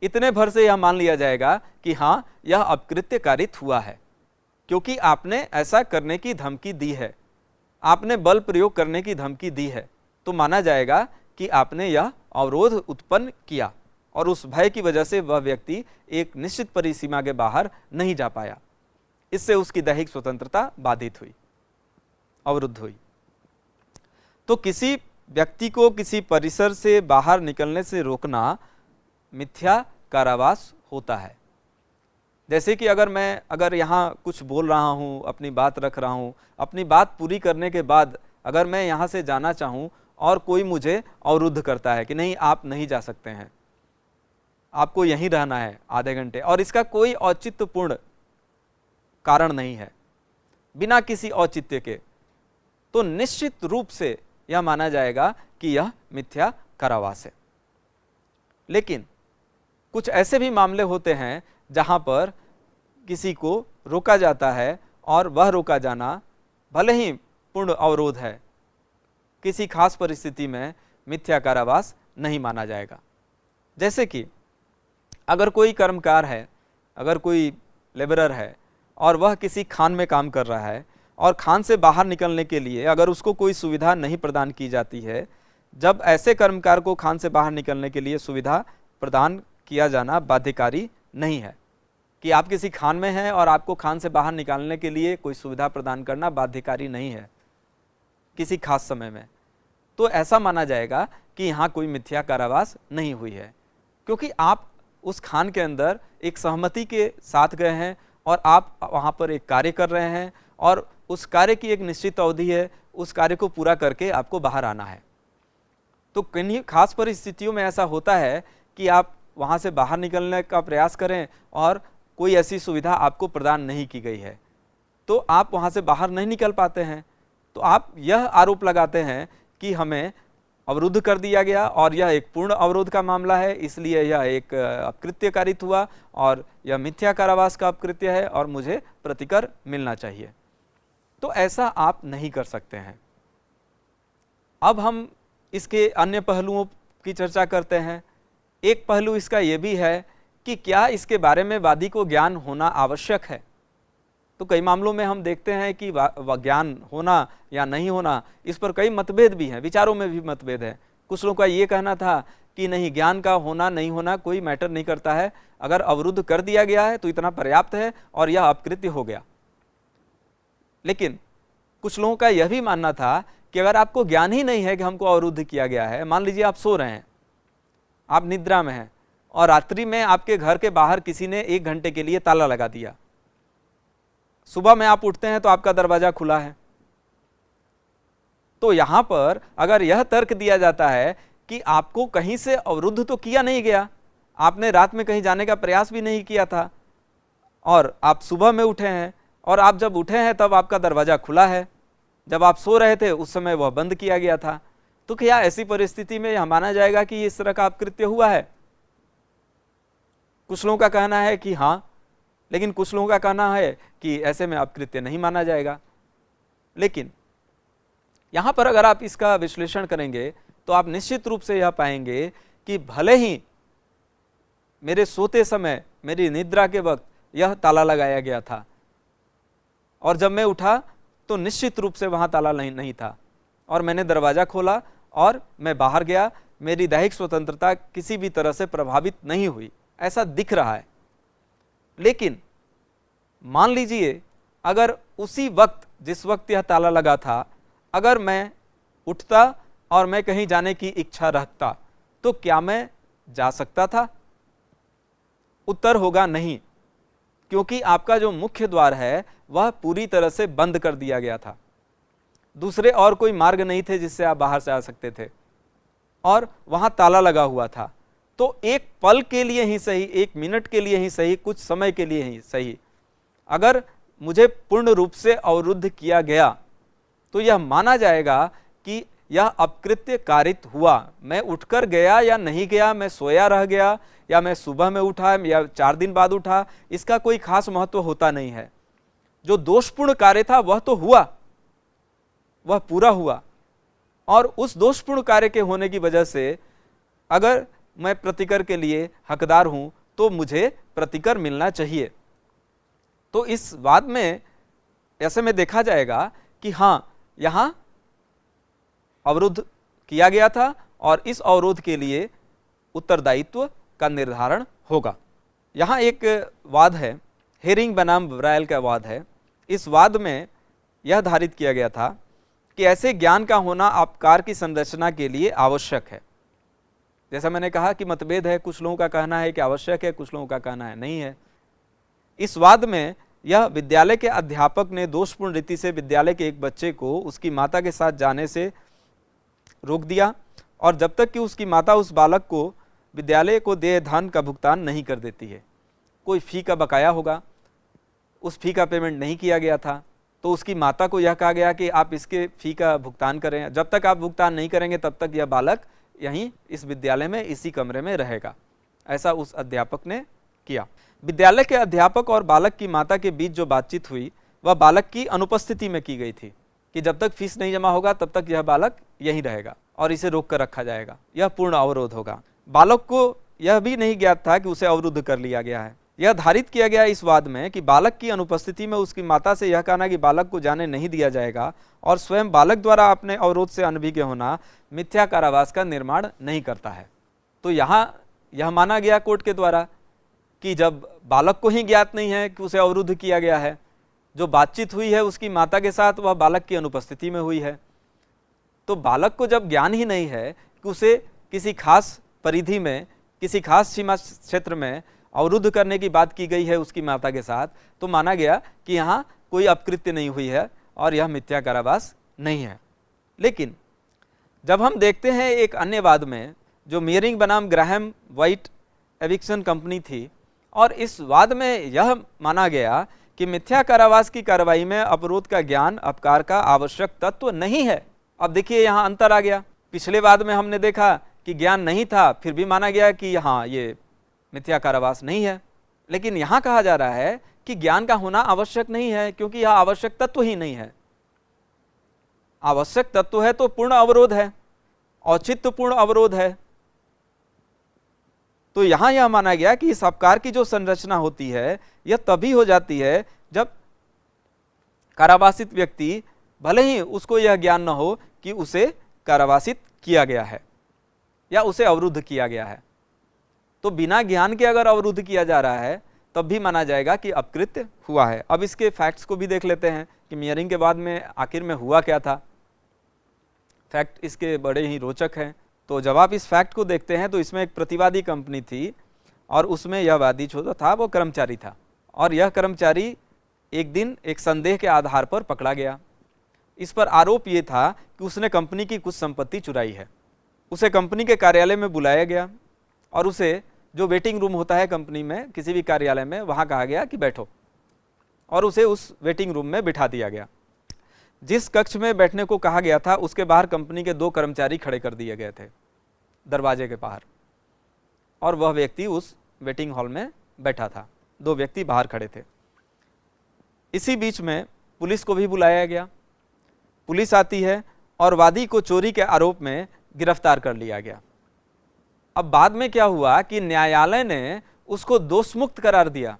इतने भर से यह मान लिया जाएगा कि हाँ, यह अपकृत्य कारित हुआ है, क्योंकि आपने ऐसा करने की धमकी दी है, आपने बल प्रयोग करने की धमकी दी है, तो माना जाएगा कि आपने यह अवरोध उत्पन्न किया और उस भय की वजह से वह व्यक्ति एक निश्चित परिसीमा के बाहर नहीं जा पाया। इससे उसकी दैहिक स्वतंत्रता बाधित हुई, अवरुद्ध हुई। तो किसी व्यक्ति को किसी परिसर से बाहर निकलने से रोकना मिथ्या कारावास होता है। जैसे कि अगर यहाँ कुछ बोल रहा हूँ, अपनी बात रख रहा हूँ, अपनी बात पूरी करने के बाद अगर मैं यहाँ से जाना चाहूँ और कोई मुझे अवरुद्ध करता है कि नहीं, आप नहीं जा सकते हैं, आपको यहीं रहना है आधे घंटे, और इसका कोई औचित्यपूर्ण कारण नहीं है, बिना किसी औचित्य के, तो निश्चित रूप से यह माना जाएगा कि यह मिथ्या कारावास है। लेकिन कुछ ऐसे भी मामले होते हैं जहां पर किसी को रोका जाता है और वह रोका जाना भले ही पूर्ण अवरोध है, किसी खास परिस्थिति में मिथ्या कारावास नहीं माना जाएगा। जैसे कि अगर कोई कर्मकार है, अगर कोई लेबरर है और वह किसी खान में काम कर रहा है और खान से बाहर निकलने के लिए अगर उसको कोई सुविधा नहीं प्रदान की जाती है, जब ऐसे कर्मकार को खान से बाहर निकलने के लिए सुविधा प्रदान किया जाना बाध्यकारी नहीं है, कि आप किसी खान में हैं और आपको खान से बाहर निकालने के लिए कोई सुविधा प्रदान करना बाध्यकारी नहीं है किसी खास समय में, तो ऐसा माना जाएगा कि यहाँ कोई मिथ्या कारावास नहीं हुई है, क्योंकि आप उस खान के अंदर एक सहमति के साथ गए हैं और आप वहाँ पर एक कार्य कर रहे हैं और उस कार्य की एक निश्चित अवधि है, उस कार्य को पूरा करके आपको बाहर आना है। तो किन्हीं खास परिस्थितियों में ऐसा होता है कि आप वहाँ से बाहर निकलने का प्रयास करें और कोई ऐसी सुविधा आपको प्रदान नहीं की गई है, तो आप वहाँ से बाहर नहीं निकल पाते हैं। तो आप यह आरोप लगाते हैं कि हमें अवरुद्ध कर दिया गया और यह एक पूर्ण अवरोध का मामला है, इसलिए यह एक अपकृत्य कारित हुआ और यह मिथ्या कारावास का अपकृत्य है और मुझे प्रतिकर मिलना चाहिए। तो ऐसा आप नहीं कर सकते हैं। अब हम इसके अन्य पहलुओं की चर्चा करते हैं। एक पहलू इसका यह भी है कि क्या इसके बारे में वादी को ज्ञान होना आवश्यक है। तो कई मामलों में हम देखते हैं कि ज्ञान होना या नहीं होना, इस पर कई मतभेद भी हैं, विचारों में भी मतभेद है। कुछ लोगों का ये कहना था कि नहीं, ज्ञान का होना नहीं होना कोई मैटर नहीं करता है, अगर अवरुद्ध कर दिया गया है तो इतना पर्याप्त है और यह अपकृत्य हो गया। लेकिन कुछ लोगों का यह भी मानना था कि अगर आपको ज्ञान ही नहीं है कि हमको अवरुद्ध किया गया है, मान लीजिए आप सो रहे हैं, आप निद्रा में हैं और रात्रि में आपके घर के बाहर किसी ने 1 घंटे के लिए ताला लगा दिया, सुबह में आप उठते हैं तो आपका दरवाजा खुला है। तो यहां पर अगर यह तर्क दिया जाता है कि आपको कहीं से अवरुद्ध तो किया नहीं गया, आपने रात में कहीं जाने का प्रयास भी नहीं किया था, और आप सुबह में उठे हैं, और आप जब उठे हैं तब आपका दरवाजा खुला है, जब आप सो रहे थे उस समय वह बंद किया गया था, तो क्या ऐसी परिस्थिति में यह माना जाएगा कि इस तरह का अपकृत्य हुआ है? कुछ लोगों का कहना है कि हाँ, लेकिन कुछ लोगों का कहना है कि ऐसे में अपकृत्य नहीं माना जाएगा। लेकिन यहां पर अगर आप इसका विश्लेषण करेंगे तो आप निश्चित रूप से यह पाएंगे कि भले ही मेरे सोते समय, मेरी निद्रा के वक्त यह ताला लगाया गया था, और जब मैं उठा तो निश्चित रूप से वहां ताला नहीं था, और मैंने दरवाजा खोला और मैं बाहर गया, मेरी दैहिक स्वतंत्रता किसी भी तरह से प्रभावित नहीं हुई, ऐसा दिख रहा है। लेकिन मान लीजिए अगर उसी वक्त, जिस वक्त यह ताला लगा था, अगर मैं उठता और मैं कहीं जाने की इच्छा रखता, तो क्या मैं जा सकता था? उत्तर होगा नहीं, क्योंकि आपका जो मुख्य द्वार है वह पूरी तरह से बंद कर दिया गया था। दूसरे और कोई मार्ग नहीं थे जिससे आप बाहर से आ सकते थे, और वहां ताला लगा हुआ था। तो एक पल के लिए ही सही, एक मिनट के लिए ही सही, कुछ समय के लिए ही सही, अगर मुझे पूर्ण रूप से अवरुद्ध किया गया तो यह माना जाएगा कि यह अपकृत्य कारित हुआ। मैं उठकर गया या नहीं गया, मैं सोया रह गया या मैं सुबह में उठा या 4 दिन बाद उठा, इसका कोई खास महत्व होता नहीं है। जो दोषपूर्ण कार्य था वह तो हुआ, वह पूरा हुआ, और उस दोषपूर्ण कार्य के होने की वजह से अगर मैं प्रतिकर के लिए हकदार हूं तो मुझे प्रतिकर मिलना चाहिए। तो इस बात में ऐसे में देखा जाएगा कि हाँ, यहां अवरुद्ध किया गया था और इस अवरोध के लिए उत्तरदायित्व का निर्धारण होगा। यहां एक वाद है, हेरिंग बनाम ब्रायल का वाद है। इस वाद में यह धारित किया गया था कि ऐसे ज्ञान का होना अपकार की संरचना के लिए आवश्यक है। जैसा मैंने कहा कि मतभेद है, कुछ लोगों का कहना है कि आवश्यक है, कुछ लोगों का कहना है नहीं है। इस वाद में यह विद्यालय के अध्यापक ने दोषपूर्ण रीति से विद्यालय के एक बच्चे को उसकी माता के साथ जाने से रोक दिया, और जब तक कि उसकी माता उस बालक को विद्यालय को देय धन का भुगतान नहीं कर देती है। कोई फी का बकाया होगा, उस फी का पेमेंट नहीं किया गया था, तो उसकी माता को यह कहा गया कि आप इसके फी का भुगतान करें, जब तक आप भुगतान नहीं करेंगे तब तक यह बालक यहीं इस विद्यालय में इसी कमरे में रहेगा। ऐसा उस अध्यापक ने किया। विद्यालय के अध्यापक और बालक की माता के बीच जो बातचीत हुई वह बालक की अनुपस्थिति में की गई थी कि जब तक फीस नहीं जमा होगा तब तक यह बालक यहीं रहेगा और इसे रोक कर रखा जाएगा, यह पूर्ण अवरोध होगा। बालक को यह भी नहीं ज्ञात था कि उसे अवरुद्ध कर लिया गया है। यह धारित किया गया इस वाद में कि बालक की अनुपस्थिति में उसकी माता से यह कहना कि बालक को जाने नहीं दिया जाएगा और स्वयं बालक द्वारा अपने अवरोध से अनभिज्ञ होना मिथ्या कारावास का निर्माण नहीं करता है। तो यहाँ यह माना गया कोर्ट के द्वारा कि जब बालक को ही ज्ञात नहीं है कि उसे अवरुद्ध किया गया है, जो बातचीत हुई है उसकी माता के साथ वह बालक की अनुपस्थिति में हुई है, तो बालक को जब ज्ञान ही नहीं है कि उसे किसी खास परिधि में, किसी खास सीमा क्षेत्र में अवरुद्ध करने की बात की गई है उसकी माता के साथ, तो माना गया कि यहाँ कोई अपकृत्य नहीं हुई है और यह मिथ्या कारावास नहीं है। लेकिन जब हम देखते हैं एक अन्य वाद में जो मेयरिंग बनाम ग्राहम वाइट एविक्शन कंपनी थी, और इस वाद में यह माना गया कि मिथ्या कारावास की कार्रवाई में अपरोध का ज्ञान अपकार का आवश्यक तत्व नहीं है। अब देखिए यहाँ अंतर आ गया। पिछले वाद में हमने देखा कि ज्ञान नहीं था, फिर भी माना गया कि हाँ ये मिथ्या कारावास नहीं है। लेकिन यहाँ कहा जा रहा है कि ज्ञान का होना आवश्यक नहीं है, क्योंकि यह आवश्यक तत्व ही नहीं है। आवश्यक तत्व है तो पूर्ण अवरोध है, औचित्यपूर्ण अवरोध है। तो यहां यह माना गया कि इस अपकार की जो संरचना होती है यह तभी हो जाती है जब कारावासित व्यक्ति, भले ही उसको यह ज्ञान न हो कि उसे कारावासित किया गया है या उसे अवरुद्ध किया गया है। तो बिना ज्ञान के अगर अवरुद्ध किया जा रहा है तब भी माना जाएगा कि अपकृत्य हुआ है। अब इसके फैक्ट्स को भी देख लेते हैं कि मेयरिंग के बाद में आखिर में हुआ क्या था। फैक्ट इसके बड़े ही रोचक हैं। तो जब आप इस फैक्ट को देखते हैं तो इसमें एक प्रतिवादी कंपनी थी और उसमें यह वादी जो था वो कर्मचारी था, और यह कर्मचारी एक दिन एक संदेह के आधार पर पकड़ा गया। इस पर आरोप ये था कि उसने कंपनी की कुछ संपत्ति चुराई है। उसे कंपनी के कार्यालय में बुलाया गया और उसे जो वेटिंग रूम होता है कंपनी में, किसी भी कार्यालय में, वहाँ कहा गया कि बैठो, और उसे उस वेटिंग रूम में बिठा दिया गया। जिस कक्ष में बैठने को कहा गया था उसके बाहर कंपनी के 2 कर्मचारी खड़े कर दिए गए थे दरवाजे के बाहर, और वह व्यक्ति उस वेटिंग हॉल में बैठा था। 2 व्यक्ति बाहर खड़े थे। इसी बीच में पुलिस को भी बुलाया गया। पुलिस आती है और वादी को चोरी के आरोप में गिरफ्तार कर लिया गया। अब बाद में क्या हुआ कि न्यायालय ने उसको दोषमुक्त करार दिया।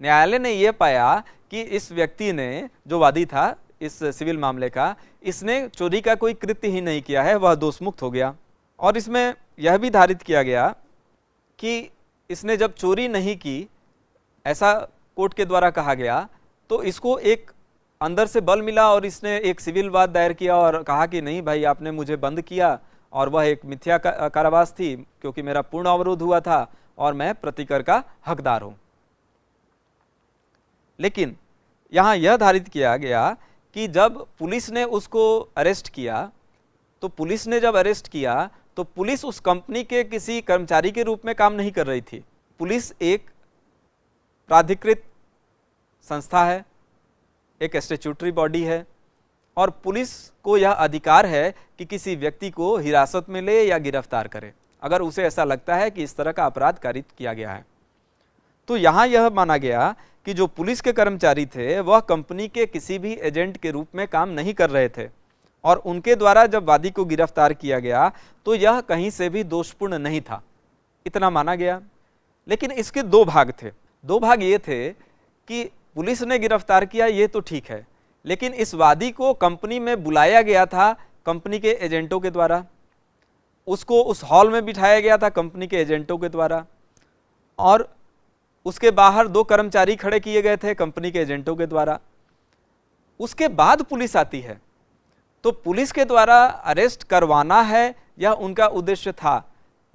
न्यायालय ने यह पाया कि इस व्यक्ति ने, जो वादी था इस सिविल मामले का, इसने चोरी का कोई कृत्य ही नहीं किया है, वह दोषमुक्त हो गया। और इसमें यह भी धारित किया गया कि इसने जब चोरी नहीं की, ऐसा कोर्ट के द्वारा कहा गया, तो इसको एक अंदर से बल मिला और इसने एक सिविल वाद दायर किया और कहा कि नहीं भाई, आपने मुझे बंद किया और वह एक मिथ्या कारावास थी क्योंकि मेरा पूर्ण अवरोध हुआ था और मैं प्रतिकर का हकदार हूं। लेकिन यहां यह धारित किया गया कि जब पुलिस ने उसको अरेस्ट किया, तो पुलिस ने जब अरेस्ट किया तो पुलिस उस कंपनी के किसी कर्मचारी के रूप में काम नहीं कर रही थी। पुलिस एक प्राधिकृत संस्था है, एक स्टैट्यूटरी बॉडी है, और पुलिस को यह अधिकार है कि किसी व्यक्ति को हिरासत में ले या गिरफ्तार करे अगर उसे ऐसा लगता है कि इस तरह का अपराध कारित किया गया है। तो यहाँ यह माना गया कि जो पुलिस के कर्मचारी थे वह कंपनी के किसी भी एजेंट के रूप में काम नहीं कर रहे थे, और उनके द्वारा जब वादी को गिरफ्तार किया गया तो यह कहीं से भी दोषपूर्ण नहीं था, इतना माना गया। लेकिन इसके 2 भाग थे। 2 भाग ये थे कि पुलिस ने गिरफ्तार किया, ये तो ठीक है, लेकिन इस वादी को कंपनी में बुलाया गया था कंपनी के एजेंटों के द्वारा, उसको उस हॉल में बिठाया गया था कंपनी के एजेंटों के द्वारा, और उसके बाहर 2 कर्मचारी खड़े किए गए थे कंपनी के एजेंटों के द्वारा। उसके बाद पुलिस आती है, तो पुलिस के द्वारा अरेस्ट करवाना है यह उनका उद्देश्य था,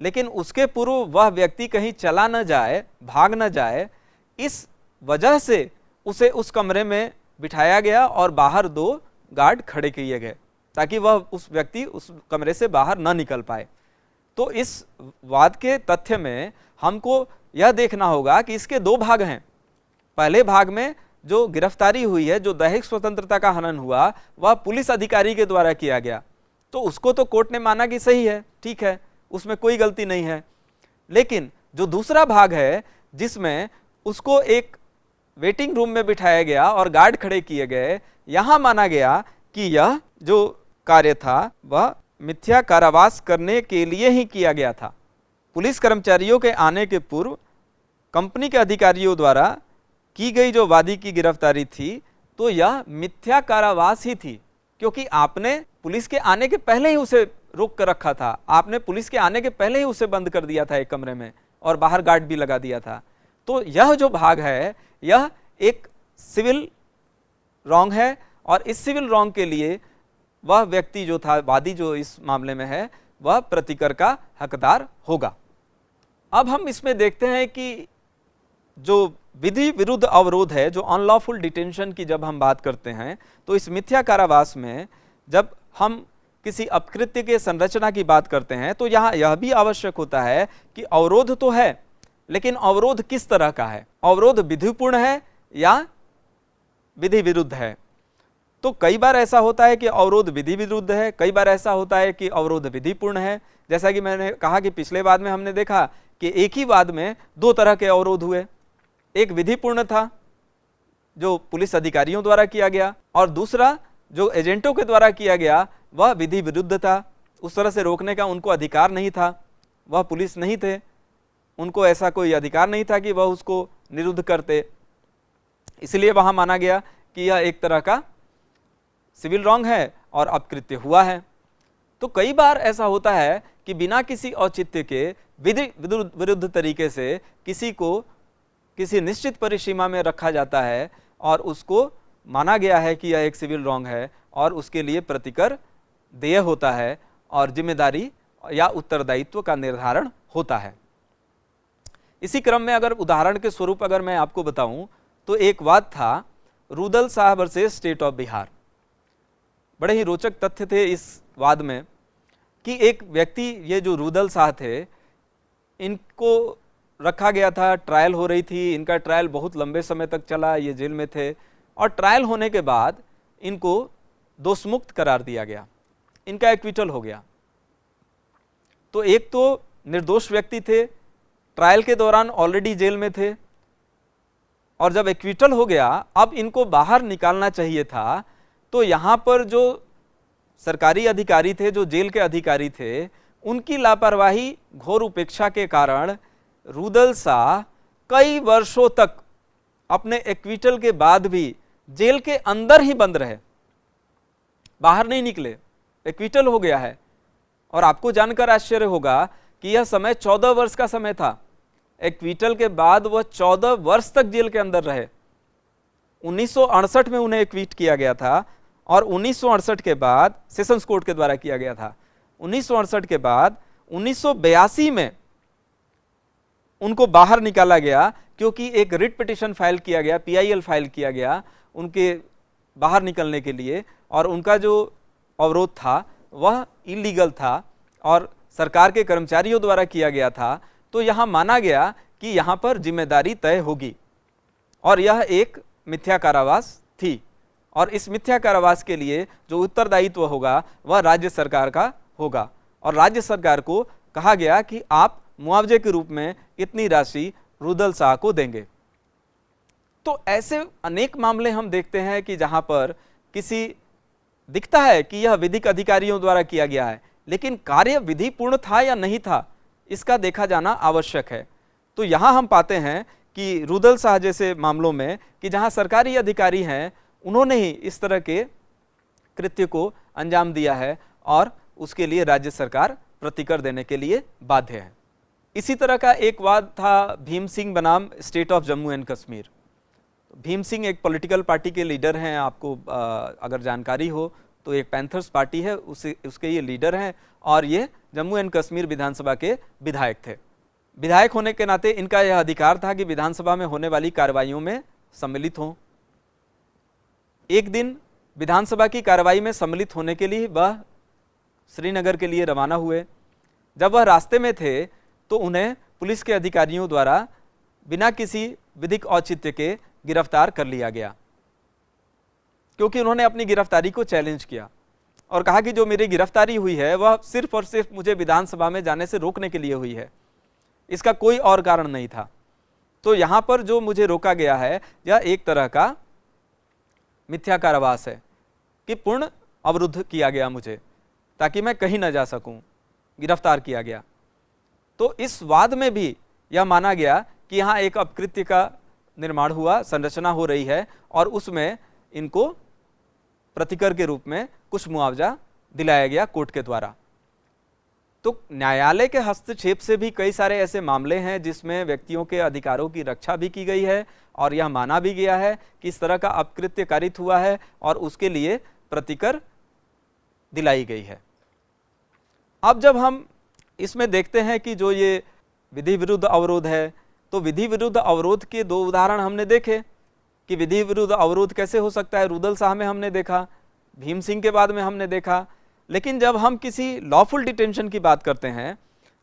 लेकिन उसके पूर्व वह व्यक्ति कहीं चला न जाए, भाग न जाए, इस वजह से उसे उस कमरे में बिठाया गया और बाहर 2 गार्ड खड़े किए गए ताकि वह उस व्यक्ति उस कमरे से बाहर न निकल पाए। तो इस वाद के तथ्य में हमको यह देखना होगा कि इसके 2 भाग हैं। पहले भाग में जो गिरफ्तारी हुई है, जो दैहिक स्वतंत्रता का हनन हुआ, वह पुलिस अधिकारी के द्वारा किया गया, तो उसको तो कोर्ट ने माना कि सही है, ठीक है, उसमें कोई गलती नहीं है। लेकिन जो दूसरा भाग है जिसमें उसको एक वेटिंग रूम में बिठाया गया और गार्ड खड़े किए गए, यहां माना गया कि यह जो कार्य था वह मिथ्या कारावास करने के लिए ही किया गया था। पुलिस कर्मचारियों के आने के पूर्व कंपनी के अधिकारियों द्वारा की गई जो वादी की गिरफ्तारी थी, तो यह मिथ्या कारावास ही थी, क्योंकि आपने पुलिस के आने के पहले ही उसे रोक कर रखा था, आपने पुलिस के आने के पहले ही उसे बंद कर दिया था एक कमरे में और बाहर गार्ड भी लगा दिया था। तो यह जो भाग है यह एक सिविल रॉन्ग है, और इस सिविल रॉन्ग के लिए वह व्यक्ति जो था, वादी जो इस मामले में है, वह प्रतिकर का हकदार होगा। अब हम इसमें देखते हैं कि जो विधि विरुद्ध अवरोध है, जो अनलॉफुल डिटेंशन की जब हम बात करते हैं, तो इस मिथ्या कारावास में जब हम किसी अपकृत्य के संरचना की बात करते हैं तो यहाँ यह भी आवश्यक होता है कि अवरोध तो है, लेकिन अवरोध किस तरह का है, अवरोध विधिपूर्ण है या विधि विरुद्ध है। तो कई बार ऐसा होता है कि अवरोध विधि विरुद्ध है, कई बार ऐसा होता है कि अवरोध विधिपूर्ण है। जैसा कि मैंने कहा कि पिछले वाद में हमने देखा कि एक ही वाद में 2 तरह के अवरोध हुए, एक विधिपूर्ण था जो पुलिस अधिकारियों द्वारा किया गया, और दूसरा जो एजेंटों के द्वारा किया गया वह विधि विरुद्ध था। उस तरह से रोकने का उनको अधिकार नहीं था, वह पुलिस नहीं थे, उनको ऐसा कोई अधिकार नहीं था कि वह उसको निरुद्ध करते, इसलिए वहां माना गया कि यह एक तरह का सिविल रॉन्ग है और अपकृत्य हुआ है। तो कई बार ऐसा होता है कि बिना किसी औचित्य के विधि विरुद्ध तरीके से किसी को किसी निश्चित परिसीमा में रखा जाता है और उसको माना गया है कि यह एक सिविल रॉन्ग है और उसके लिए प्रतिकर देय होता है और जिम्मेदारी या उत्तरदायित्व का निर्धारण होता है। इसी क्रम में अगर उदाहरण के स्वरूप अगर मैं आपको बताऊं तो एक वाद था Rudal Shah versus state of Bihar. बड़े ही रोचक तथ्य थे इस वाद में कि एक व्यक्ति, ये जो रुदल शाह थे, इनको रखा गया था, ट्रायल हो रही थी, इनका ट्रायल बहुत लंबे समय तक चला, ये जेल में थे, और ट्रायल होने के बाद इनको दोषमुक्त करार दिया गया, इनका एक्विटल हो गया। तो एक तो निर्दोष व्यक्ति थे, ट्रायल के दौरान ऑलरेडी जेल में थे, और जब एक्विटल हो गया अब इनको बाहर निकालना चाहिए था। तो यहाँ पर जो सरकारी अधिकारी थे, जो जेल के अधिकारी थे, उनकी लापरवाही, घोर उपेक्षा के कारण रुदल शाह कई वर्षों तक अपने एक्विटल के बाद भी जेल के अंदर ही बंद रहे, बाहर नहीं निकले, एक्विटल हो गया है। और आपको जानकर आश्चर्य होगा कि यह समय 14 वर्ष का समय था। एक्विटल के बाद वह 14 वर्ष तक जेल के अंदर रहे। 1968 में उन्हें एक्विट किया गया था और 1968 के बाद सेशंस कोर्ट के द्वारा किया गया था। 1968 के बाद 1982 में उनको बाहर निकाला गया, क्योंकि एक रिट पिटिशन फाइल किया गया, PIL फाइल किया गया उनके बाहर निकलने के लिए, और उनका जो अवरोध था वह इलीगल था और सरकार के कर्मचारियों द्वारा किया गया था। तो यहाँ माना गया कि यहाँ पर जिम्मेदारी तय होगी, और यह एक मिथ्या कारावास थी, और इस मिथ्या कारावास के लिए जो उत्तरदायित्व होगा वह राज्य सरकार का होगा। और राज्य सरकार को कहा गया कि आप मुआवजे के रूप में इतनी राशि रुदल शाह को देंगे। तो ऐसे अनेक मामले हम देखते हैं कि जहां पर किसी दिखता है कि यह विधिक अधिकारियों द्वारा किया गया है, लेकिन कार्य विधिपूर्ण था या नहीं था, इसका देखा जाना आवश्यक है। तो यहां हम पाते हैं कि रुदल शाह जैसे मामलों में कि जहां सरकारी अधिकारी हैं, उन्होंने ही इस तरह के कृत्य को अंजाम दिया है और उसके लिए राज्य सरकार प्रतिकर देने के लिए बाध्य है। इसी तरह का एक वाद था भीम सिंह बनाम state of Jammu and Kashmir. Bhim Singh एक पॉलिटिकल पार्टी के लीडर हैं, आपको अगर जानकारी हो तो एक पैंथर्स पार्टी है, उसके ये लीडर हैं, और ये जम्मू एंड कश्मीर विधानसभा के विधायक थे। विधायक होने के नाते इनका यह अधिकार था कि विधानसभा में होने वाली कार्रवाइयों में सम्मिलित हों। एक दिन विधानसभा की कार्रवाई में सम्मिलित होने के लिए वह श्रीनगर के लिए रवाना हुए। जब वह रास्ते में थे तो उन्हें पुलिस के अधिकारियों द्वारा बिना किसी विधिक औचित्य के गिरफ्तार कर लिया गया, क्योंकि उन्होंने अपनी गिरफ्तारी को चैलेंज किया और कहा कि जो मेरी गिरफ्तारी हुई है वह सिर्फ और सिर्फ मुझे विधानसभा में जाने से रोकने के लिए हुई है, इसका कोई और कारण नहीं था। तो यहाँ पर जो मुझे रोका गया है यह एक तरह का मिथ्या कारावास है कि पूर्ण अवरुद्ध किया गया मुझे, ताकि मैं कहीं न जा सकूं, गिरफ्तार किया गया। तो इस वाद में भी यह माना गया कि यहाँ एक अपकृत्य का निर्माण हुआ, संरचना हो रही है, और उसमें इनको प्रतिकर के रूप में कुछ मुआवजा दिलाया गया कोर्ट के द्वारा। तो न्यायालय के हस्तक्षेप से भी कई सारे ऐसे मामले हैं जिसमें व्यक्तियों के अधिकारों की रक्षा भी की गई है और यह माना भी गया है कि इस तरह का अपकृत्य कारित हुआ है और उसके लिए प्रतिकर दिलाई गई है। अब जब हम इसमें देखते हैं कि जो ये विधि विरुद्ध अवरोध है, तो विधि विरुद्ध अवरोध के दो उदाहरण हमने देखे कि विधि विरुद्ध अवरोध कैसे हो सकता है। रुदल शाह में हमने देखा, भीम सिंह के बाद में हमने देखा। लेकिन जब हम किसी लॉफुल डिटेंशन की बात करते हैं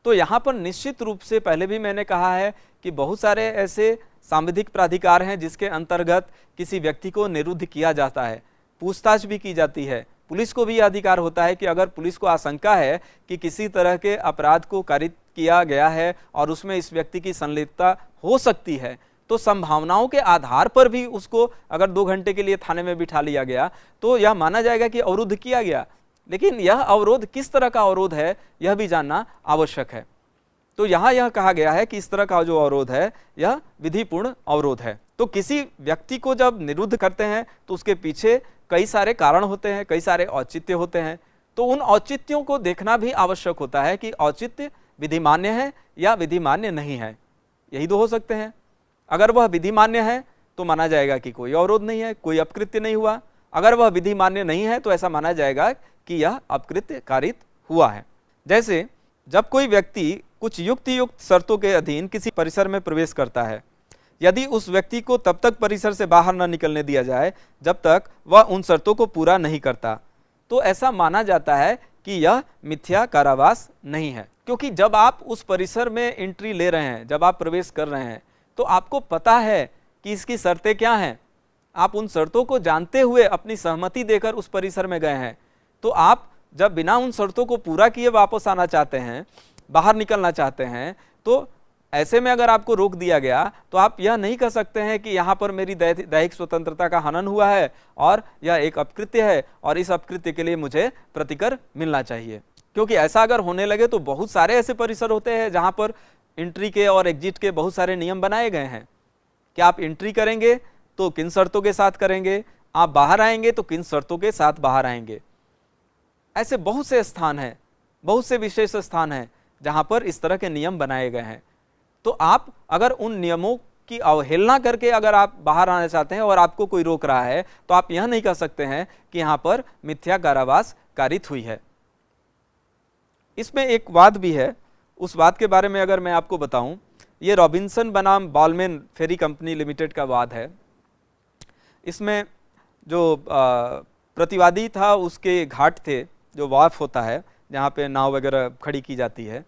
तो यहाँ पर निश्चित रूप से, पहले भी मैंने कहा है कि बहुत सारे ऐसे सांविधिक प्राधिकार हैं जिसके अंतर्गत किसी व्यक्ति को निरुद्ध किया जाता है, पूछताछ भी की जाती है। पुलिस को भी यह अधिकार होता है कि अगर पुलिस को आशंका है कि किसी तरह के अपराध को कारित किया गया है और उसमें इस व्यक्ति की संलिप्तता हो सकती है, तो संभावनाओं के आधार पर भी उसको अगर 2 घंटे के लिए थाने में बिठा लिया गया तो यह माना जाएगा कि अवरुद्ध किया गया। लेकिन यह अवरोध किस तरह का अवरोध है यह भी जानना आवश्यक है। तो यहाँ यह कहा गया है कि इस तरह का जो अवरोध है यह विधिपूर्ण अवरोध है। तो किसी व्यक्ति को जब निरुद्ध करते हैं तो उसके पीछे कई सारे कारण होते हैं, कई सारे औचित्य होते हैं। तो उन औचित्यों को देखना भी आवश्यक होता है कि औचित्य विधिमान्य है या विधिमान्य नहीं है, यही तो हो सकते हैं। अगर वह विधिमान्य है तो माना जाएगा कि कोई अवरोध नहीं है, कोई अपकृत्य नहीं हुआ। अगर वह विधिमान्य नहीं है तो ऐसा माना जाएगा कि यह अपकृत्य कारित हुआ है। जैसे जब कोई व्यक्ति कुछ युक्तियुक्त शर्तों के अधीन किसी परिसर में प्रवेश करता है, यदि उस व्यक्ति को तब तक परिसर से बाहर न निकलने दिया जाए जब तक वह उन शर्तों को पूरा नहीं करता। तो ऐसा माना जाता है कि यह मिथ्या कारावास नहीं है, क्योंकि जब आप उस परिसर में एंट्री ले रहे हैं, जब आप प्रवेश कर रहे हैं, तो आपको पता है कि इसकी शर्तें क्या हैं। आप उन शर्तों को जानते हुए अपनी सहमति देकर उस परिसर में गए हैं। तो आप जब बिना उन शर्तों को पूरा किए वापस आना चाहते हैं, बाहर निकलना चाहते हैं, तो ऐसे में अगर आपको रोक दिया गया तो आप यह नहीं कह सकते हैं कि यहाँ पर मेरी दैहिक स्वतंत्रता का हनन हुआ है और यह एक अपकृत्य है और इस अपकृत्य के लिए मुझे प्रतिकर मिलना चाहिए। क्योंकि ऐसा अगर होने लगे तो बहुत सारे ऐसे परिसर होते हैं जहाँ पर एंट्री के और एग्जिट के बहुत सारे नियम बनाए गए हैं कि आप एंट्री करेंगे तो किन शर्तों के साथ करेंगे, आप बाहर आएंगे तो किन शर्तों के साथ बाहर आएंगे। ऐसे बहुत से स्थान हैं, बहुत से विशेष स्थान हैं जहाँ पर इस तरह के नियम बनाए गए हैं। तो आप अगर उन नियमों की अवहेलना करके अगर आप बाहर आना चाहते हैं और आपको कोई रोक रहा है तो आप यह नहीं कह सकते हैं कि यहाँ पर मिथ्या कारावास कारित हुई है। इसमें एक वाद भी है, उस वाद के बारे में अगर मैं आपको बताऊं, ये रॉबिन्सन बनाम बॉलमैन फेरी कंपनी लिमिटेड का वाद है। इसमें जो प्रतिवादी था उसके घाट थे, जो वाफ होता है जहाँ पे नाव वगैरह खड़ी की जाती है,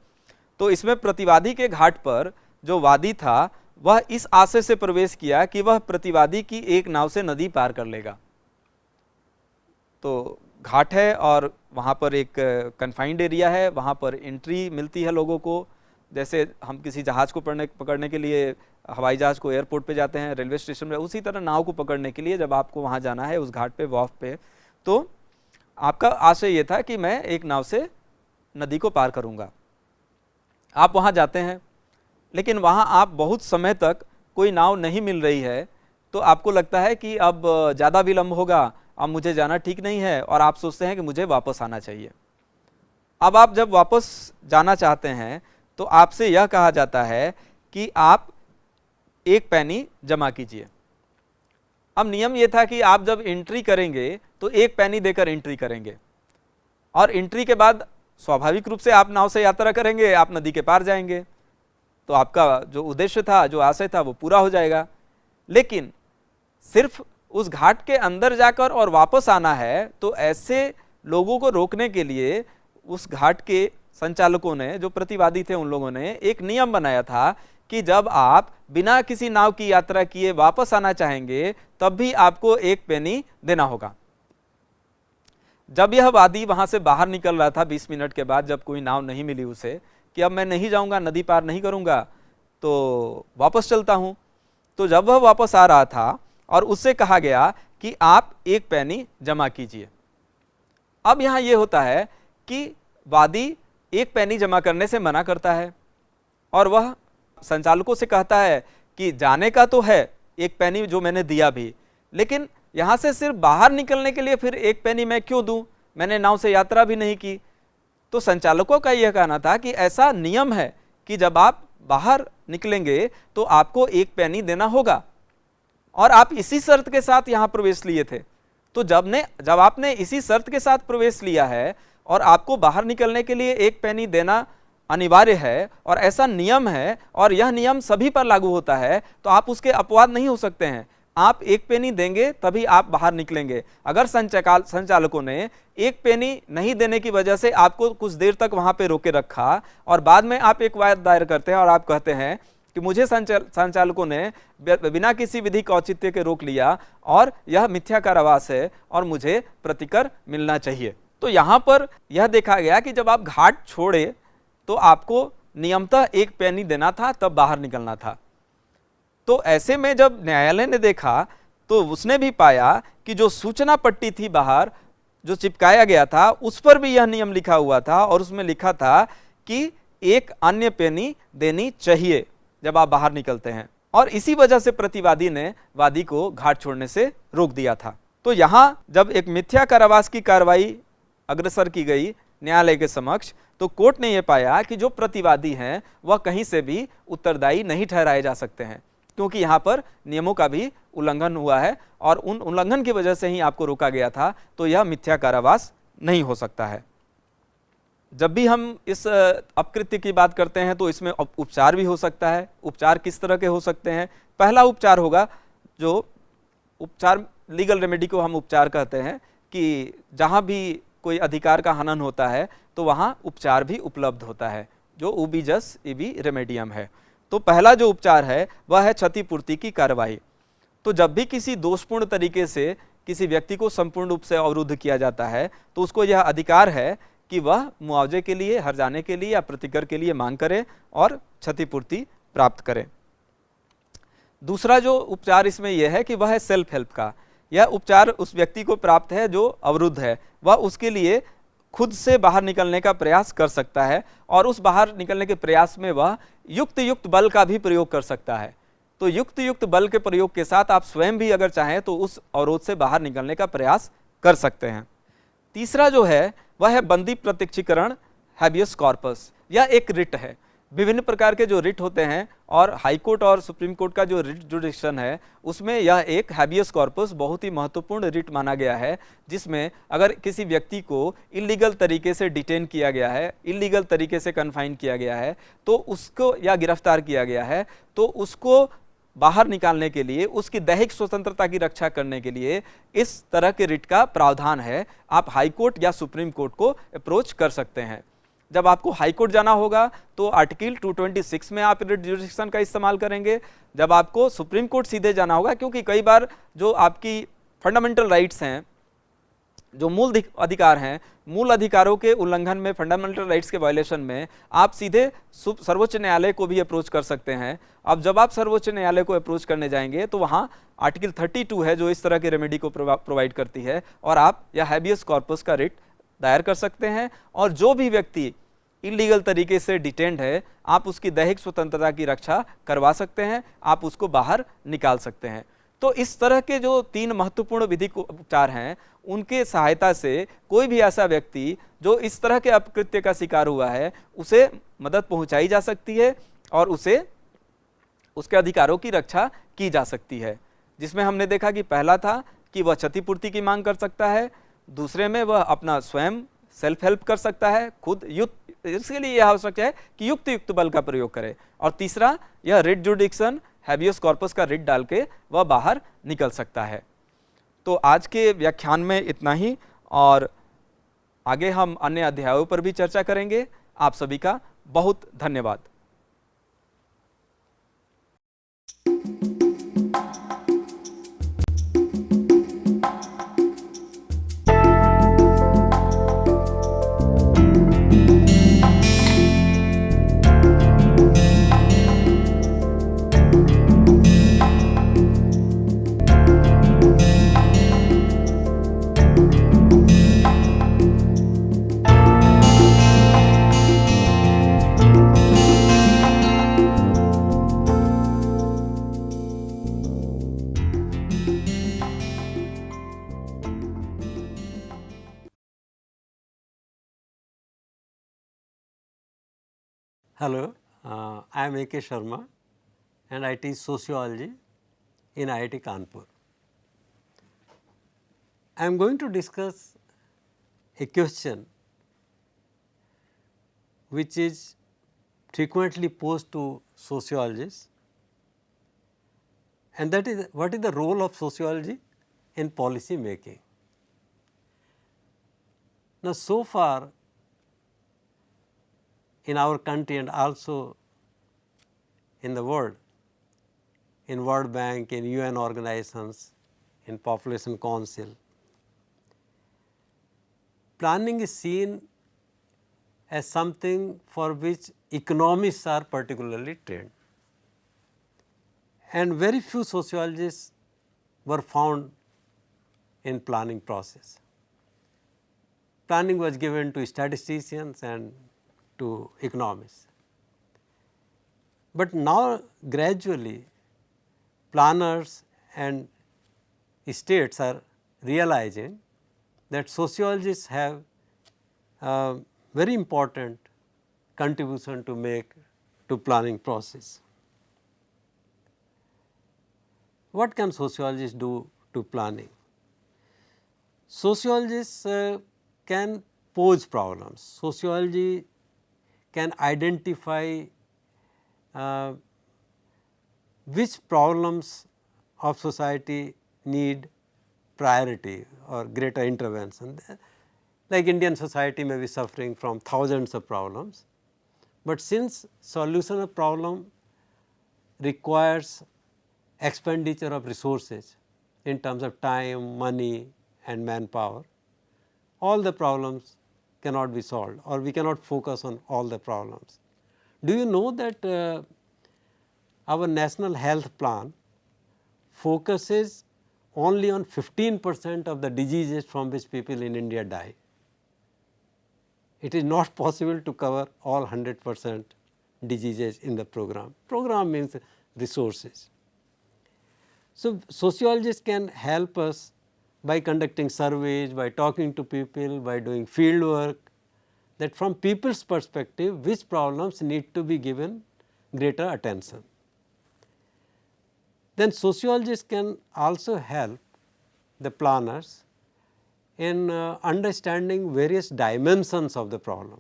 तो इसमें प्रतिवादी के घाट पर जो वादी था वह इस आशय से प्रवेश किया कि वह प्रतिवादी की एक नाव से नदी पार कर लेगा। तो घाट है और वहाँ पर एक कन्फाइंड एरिया है, वहाँ पर एंट्री मिलती है लोगों को। जैसे हम किसी जहाज को पकड़ने के लिए हवाई जहाज को एयरपोर्ट पे जाते हैं, रेलवे स्टेशन में, उसी तरह नाव को पकड़ने के लिए जब आपको वहाँ जाना है उस घाट पे, वॉफ पे, तो आपका आशय ये था कि मैं एक नाव से नदी को पार करूँगा। आप वहाँ जाते हैं, लेकिन वहाँ आप बहुत समय तक कोई नाव नहीं मिल रही है, तो आपको लगता है कि अब ज़्यादा विलम्ब होगा, अब मुझे जाना ठीक नहीं है और आप सोचते हैं कि मुझे वापस आना चाहिए। अब आप जब वापस जाना चाहते हैं तो आपसे यह कहा जाता है कि आप एक पैनी जमा कीजिए। अब नियम यह था कि आप जब एंट्री करेंगे तो एक पैनी देकर एंट्री करेंगे और एंट्री के बाद स्वाभाविक रूप से आप नाव से यात्रा करेंगे, आप नदी के पार जाएंगे, तो आपका जो उद्देश्य था, जो आशय था, वो पूरा हो जाएगा। लेकिन सिर्फ उस घाट के अंदर जाकर और वापस आना है, तो ऐसे लोगों को रोकने के लिए उस घाट के संचालकों ने, जो प्रतिवादी थे, उन लोगों ने एक नियम बनाया था कि जब आप बिना किसी नाव की यात्रा किए वापस आना चाहेंगे तब भी आपको एक पेनी देना होगा। जब यह वादी वहां से बाहर निकल रहा था 20 मिनट के बाद, जब कोई नाव नहीं मिली उसे कि अब मैं नहीं जाऊंगा, नदी पार नहीं करूंगा, तो वापस चलता हूं, तो जब वह वापस आ रहा था और उससे कहा गया कि आप एक पैनी जमा कीजिए। अब यहां यह होता है कि वादी एक पैनी जमा करने से मना करता है और वह संचालकों से कहता है कि जाने का तो है एक पैनी जो मैंने दिया भी, लेकिन यहाँ से सिर्फ बाहर निकलने के लिए फिर एक पैनी मैं क्यों दूं, मैंने नाव से यात्रा भी नहीं की। तो संचालकों का यह कहना था कि ऐसा नियम है कि जब आप बाहर निकलेंगे तो आपको एक पैनी देना होगा और आप इसी शर्त के साथ यहाँ प्रवेश लिए थे। तो जब आपने इसी शर्त के साथ प्रवेश लिया है और आपको बाहर निकलने के लिए एक पैनी देना अनिवार्य है और ऐसा नियम है और यह नियम सभी पर लागू होता है, तो आप उसके अपवाद नहीं हो सकते हैं। आप एक पेनी देंगे तभी आप बाहर निकलेंगे। अगर संचालकों ने एक पेनी नहीं देने की वजह से आपको कुछ देर तक वहां पे रोके रखा और बाद में आप एक वाद दायर करते हैं और आप कहते हैं कि मुझे संचालकों ने बिना किसी विधिक औचित्य के रोक लिया और यह मिथ्या कारावास है और मुझे प्रतिकर मिलना चाहिए, तो यहाँ पर यह देखा गया कि जब आप घाट छोड़े तो आपको नियमतः एक पेनी देना था, तब बाहर निकलना था। तो ऐसे में जब न्यायालय ने देखा तो उसने भी पाया कि जो सूचना पट्टी थी बाहर जो चिपकाया गया था उस पर भी यह नियम लिखा हुआ था और उसमें लिखा था कि एक अन्य पेनी देनी चाहिए जब आप बाहर निकलते हैं, और इसी वजह से प्रतिवादी ने वादी को घाट छोड़ने से रोक दिया था। तो यहाँ जब एक मिथ्या कारावास की कार्रवाई अग्रसर की गई न्यायालय के समक्ष, तो कोर्ट ने यह पाया कि जो प्रतिवादी हैं वह कहीं से भी उत्तरदायी नहीं ठहराए जा सकते हैं, क्योंकि यहाँ पर नियमों का भी उल्लंघन हुआ है और उन उल्लंघन की वजह से ही आपको रोका गया था, तो यह मिथ्या कारावास नहीं हो सकता है। जब भी हम इस अपकृत्य की बात करते हैं तो इसमें उपचार भी हो सकता है। उपचार किस तरह के हो सकते हैं? पहला उपचार होगा जो उपचार, लीगल रेमेडी को हम उपचार कहते हैं, कि जहाँ भी कोई अधिकार का हनन होता है तो वहाँ उपचार भी उपलब्ध होता है, जो उबी जस इबी रेमेडियम है। तो पहला जो उपचार है वह है क्षतिपूर्ति की कार्रवाई। तो जब भी किसी दोषपूर्ण तरीके से किसी व्यक्ति को संपूर्ण रूप से अवरुद्ध किया जाता है तो उसको यह अधिकार है कि वह मुआवजे के लिए, हर्जाने के लिए या प्रतिकर के लिए मांग करे और क्षतिपूर्ति प्राप्त करे। दूसरा जो उपचार इसमें यह है कि वह है सेल्फ हेल्प का। यह उपचार उस व्यक्ति को प्राप्त है जो अवरुद्ध है, वह उसके लिए खुद से बाहर निकलने का प्रयास कर सकता है और उस बाहर निकलने के प्रयास में वह युक्त बल का भी प्रयोग कर सकता है। तो युक्त बल के प्रयोग के साथ आप स्वयं भी अगर चाहें तो उस अवरोध से बाहर निकलने का प्रयास कर सकते हैं। तीसरा जो है वह है बंदी प्रत्यक्षीकरण, हैबियस कॉर्पस। यह एक रिट है। विभिन्न प्रकार के जो रिट होते हैं और हाई कोर्ट और सुप्रीम कोर्ट का जो रिट जुडिक्शन है उसमें यह एक हैबियस कॉर्पस बहुत ही महत्वपूर्ण रिट माना गया है, जिसमें अगर किसी व्यक्ति को इल्लीगल तरीके से डिटेन किया गया है, इल्लीगल तरीके से कन्फाइन किया गया है तो उसको, या गिरफ्तार किया गया है तो उसको बाहर निकालने के लिए, उसकी दैहिक स्वतंत्रता की रक्षा करने के लिए इस तरह के रिट का प्रावधान है। आप हाई कोर्ट या सुप्रीम कोर्ट को अप्रोच कर सकते हैं। जब आपको हाई कोर्ट जाना होगा तो आर्टिकल 226 में आप रिट जुडिक्शन का इस्तेमाल करेंगे। जब आपको सुप्रीम कोर्ट सीधे जाना होगा, क्योंकि कई बार जो आपकी फंडामेंटल राइट्स हैं, जो मूल अधिकार हैं, मूल अधिकारों के उल्लंघन में, फंडामेंटल राइट्स के वायलेशन में आप सीधे सर्वोच्च न्यायालय को भी अप्रोच कर सकते हैं। अब जब आप सर्वोच्च न्यायालय को अप्रोच करने जाएंगे तो वहाँ आर्टिकल 32 है जो इस तरह के रेमेडी को प्रोवाइड करती है और आप या हैबियस कॉर्पस का रिट दायर कर सकते हैं। और जो भी व्यक्ति इलीगल तरीके से डिटेन्ड है, आप उसकी दैहिक स्वतंत्रता की रक्षा करवा सकते हैं, आप उसको बाहर निकाल सकते हैं। तो इस तरह के जो 3 महत्वपूर्ण विधिक उपचार हैं, उनके सहायता से कोई भी ऐसा व्यक्ति जो इस तरह के अपकृत्य का शिकार हुआ है उसे मदद पहुंचाई जा सकती है और उसे उसके अधिकारों की रक्षा की जा सकती है। जिसमें हमने देखा कि पहला था कि वह क्षतिपूर्ति की मांग कर सकता है, दूसरे में वह अपना स्वयं सेल्फ हेल्प कर सकता है, खुद इसके लिए यह आवश्यक है कि युक्त बल का प्रयोग करे, और तीसरा यह रिट जुडिक्शन, हैबियस कॉर्पस का रिट डाल के वह बाहर निकल सकता है। तो आज के व्याख्यान में इतना ही, और आगे हम अन्य अध्यायों पर भी चर्चा करेंगे। आप सभी का बहुत धन्यवाद। Hello, I am A.K. Sharma and I teach sociology in IIT Kanpur. I am going to discuss a question which is frequently posed to sociologists, and that is, what is the role of sociology in policy making? Now, so far in our country and also in the world, in World Bank, in UN organizations, in Population Council, planning is seen as something for which economists are particularly trained, and very few sociologists were found in planning process. Planning was given to statisticians and to economists. But now gradually planners and states are realizing that sociologists have a very important contribution to make to planning process. What can sociologists do to planning? Sociologists can pose problems. Sociology can identify which problems of society need priority or greater intervention. Like Indian society may be suffering from thousands of problems, but since solution of problem requires expenditure of resources in terms of time, money and manpower, all the problems cannot be solved, or we cannot focus on all the problems. Do you know that our national health plan focuses only on 15% of the diseases from which people in India die? It is not possible to cover all 100% diseases in the program. Program means resources. So, sociologists can help us by conducting surveys, by talking to people, by doing field work, that from people's perspective which problems need to be given greater attention. Then sociologists can also help the planners in understanding various dimensions of the problem.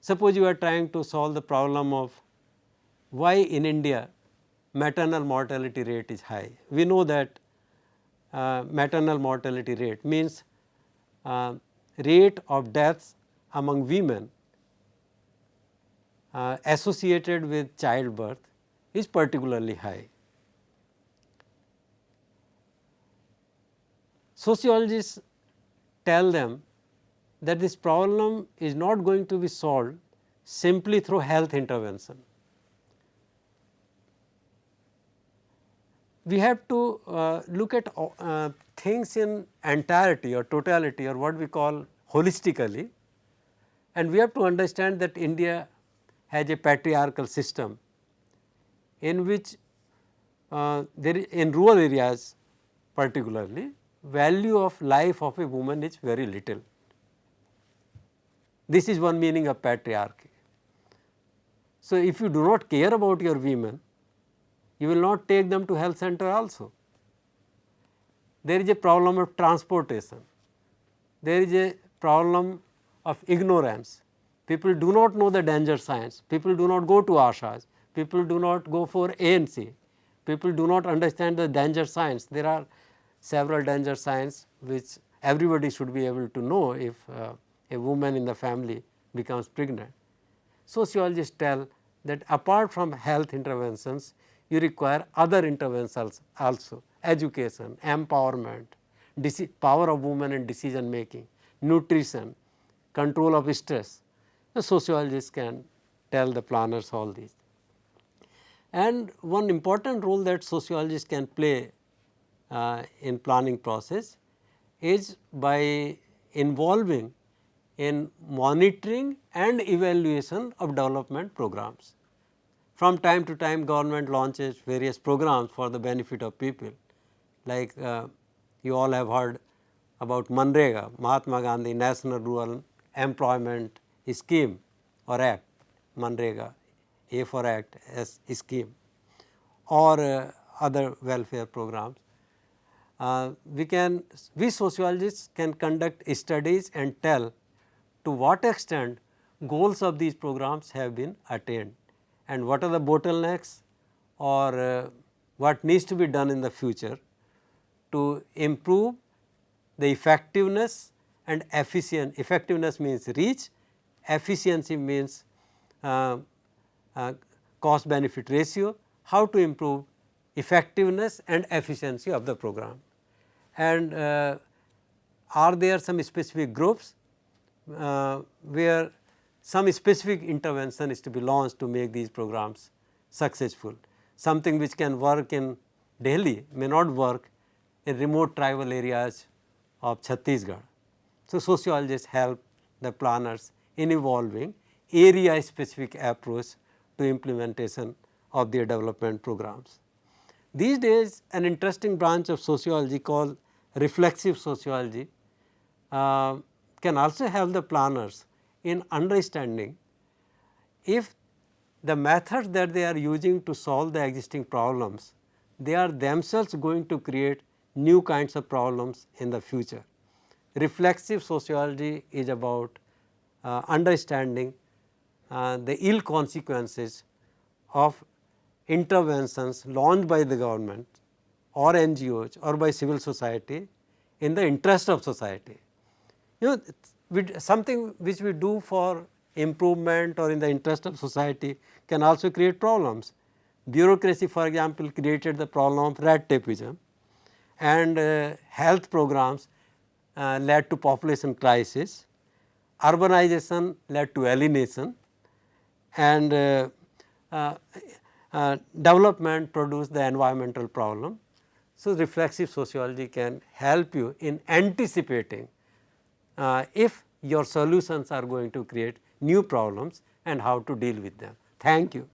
Suppose you are trying to solve the problem of why in India maternal mortality rate is high. We know that maternal mortality rate means rate of deaths among women associated with childbirth is particularly high. Sociologists tell them that this problem is not going to be solved simply through health intervention. We have to look at things in entirety or totality, or what we call holistically, and we have to understand that India has a patriarchal system in which in rural areas particularly, value of life of a woman is very little. This is one meaning of patriarchy. So, if you do not care about your women, you will not take them to health center also. There is a problem of transportation, there is a problem of ignorance. People do not know the danger signs, people do not go to ASHAs, people do not go for ANC, people do not understand the danger signs. There are several danger signs which everybody should be able to know if a woman in the family becomes pregnant. Sociologists tell that apart from health interventions, you require other interventions also: education, empowerment, power of women in decision making, nutrition, control of stress. The sociologists can tell the planners all these. And one important role that sociologists can play in planning process is by involving in monitoring and evaluation of development programs. From time to time government launches various programs for the benefit of people, like you all have heard about Manrega, Mahatma Gandhi National Rural Employment Scheme or Act, Manrega, A for Act, S scheme, or other welfare programs. We sociologists can conduct studies and tell to what extent goals of these programs have been attained and what are the bottlenecks or what needs to be done in the future to improve the effectiveness and efficiency. Effectiveness means reach, efficiency means cost benefit ratio, how to improve effectiveness and efficiency of the program. And are there some specific groups where some specific intervention is to be launched to make these programs successful. Something which can work in Delhi may not work in remote tribal areas of Chhattisgarh. So, sociologists help the planners in evolving area specific approach to implementation of their development programs. These days an interesting branch of sociology called reflexive sociology can also help the planners in understanding if the methods that they are using to solve the existing problems, they are themselves going to create new kinds of problems in the future. reflexive sociology is about understanding the ill consequences of interventions launched by the government or NGOs or by civil society in the interest of society. You know, something which we do for improvement or in the interest of society can also create problems. Bureaucracy, for example, created the problem of red tapeism, and health programs led to population crisis, urbanization led to alienation, and development produced the environmental problem. So, reflexive sociology can help you in anticipating if your solutions are going to create new problems and how to deal with them. Thank you.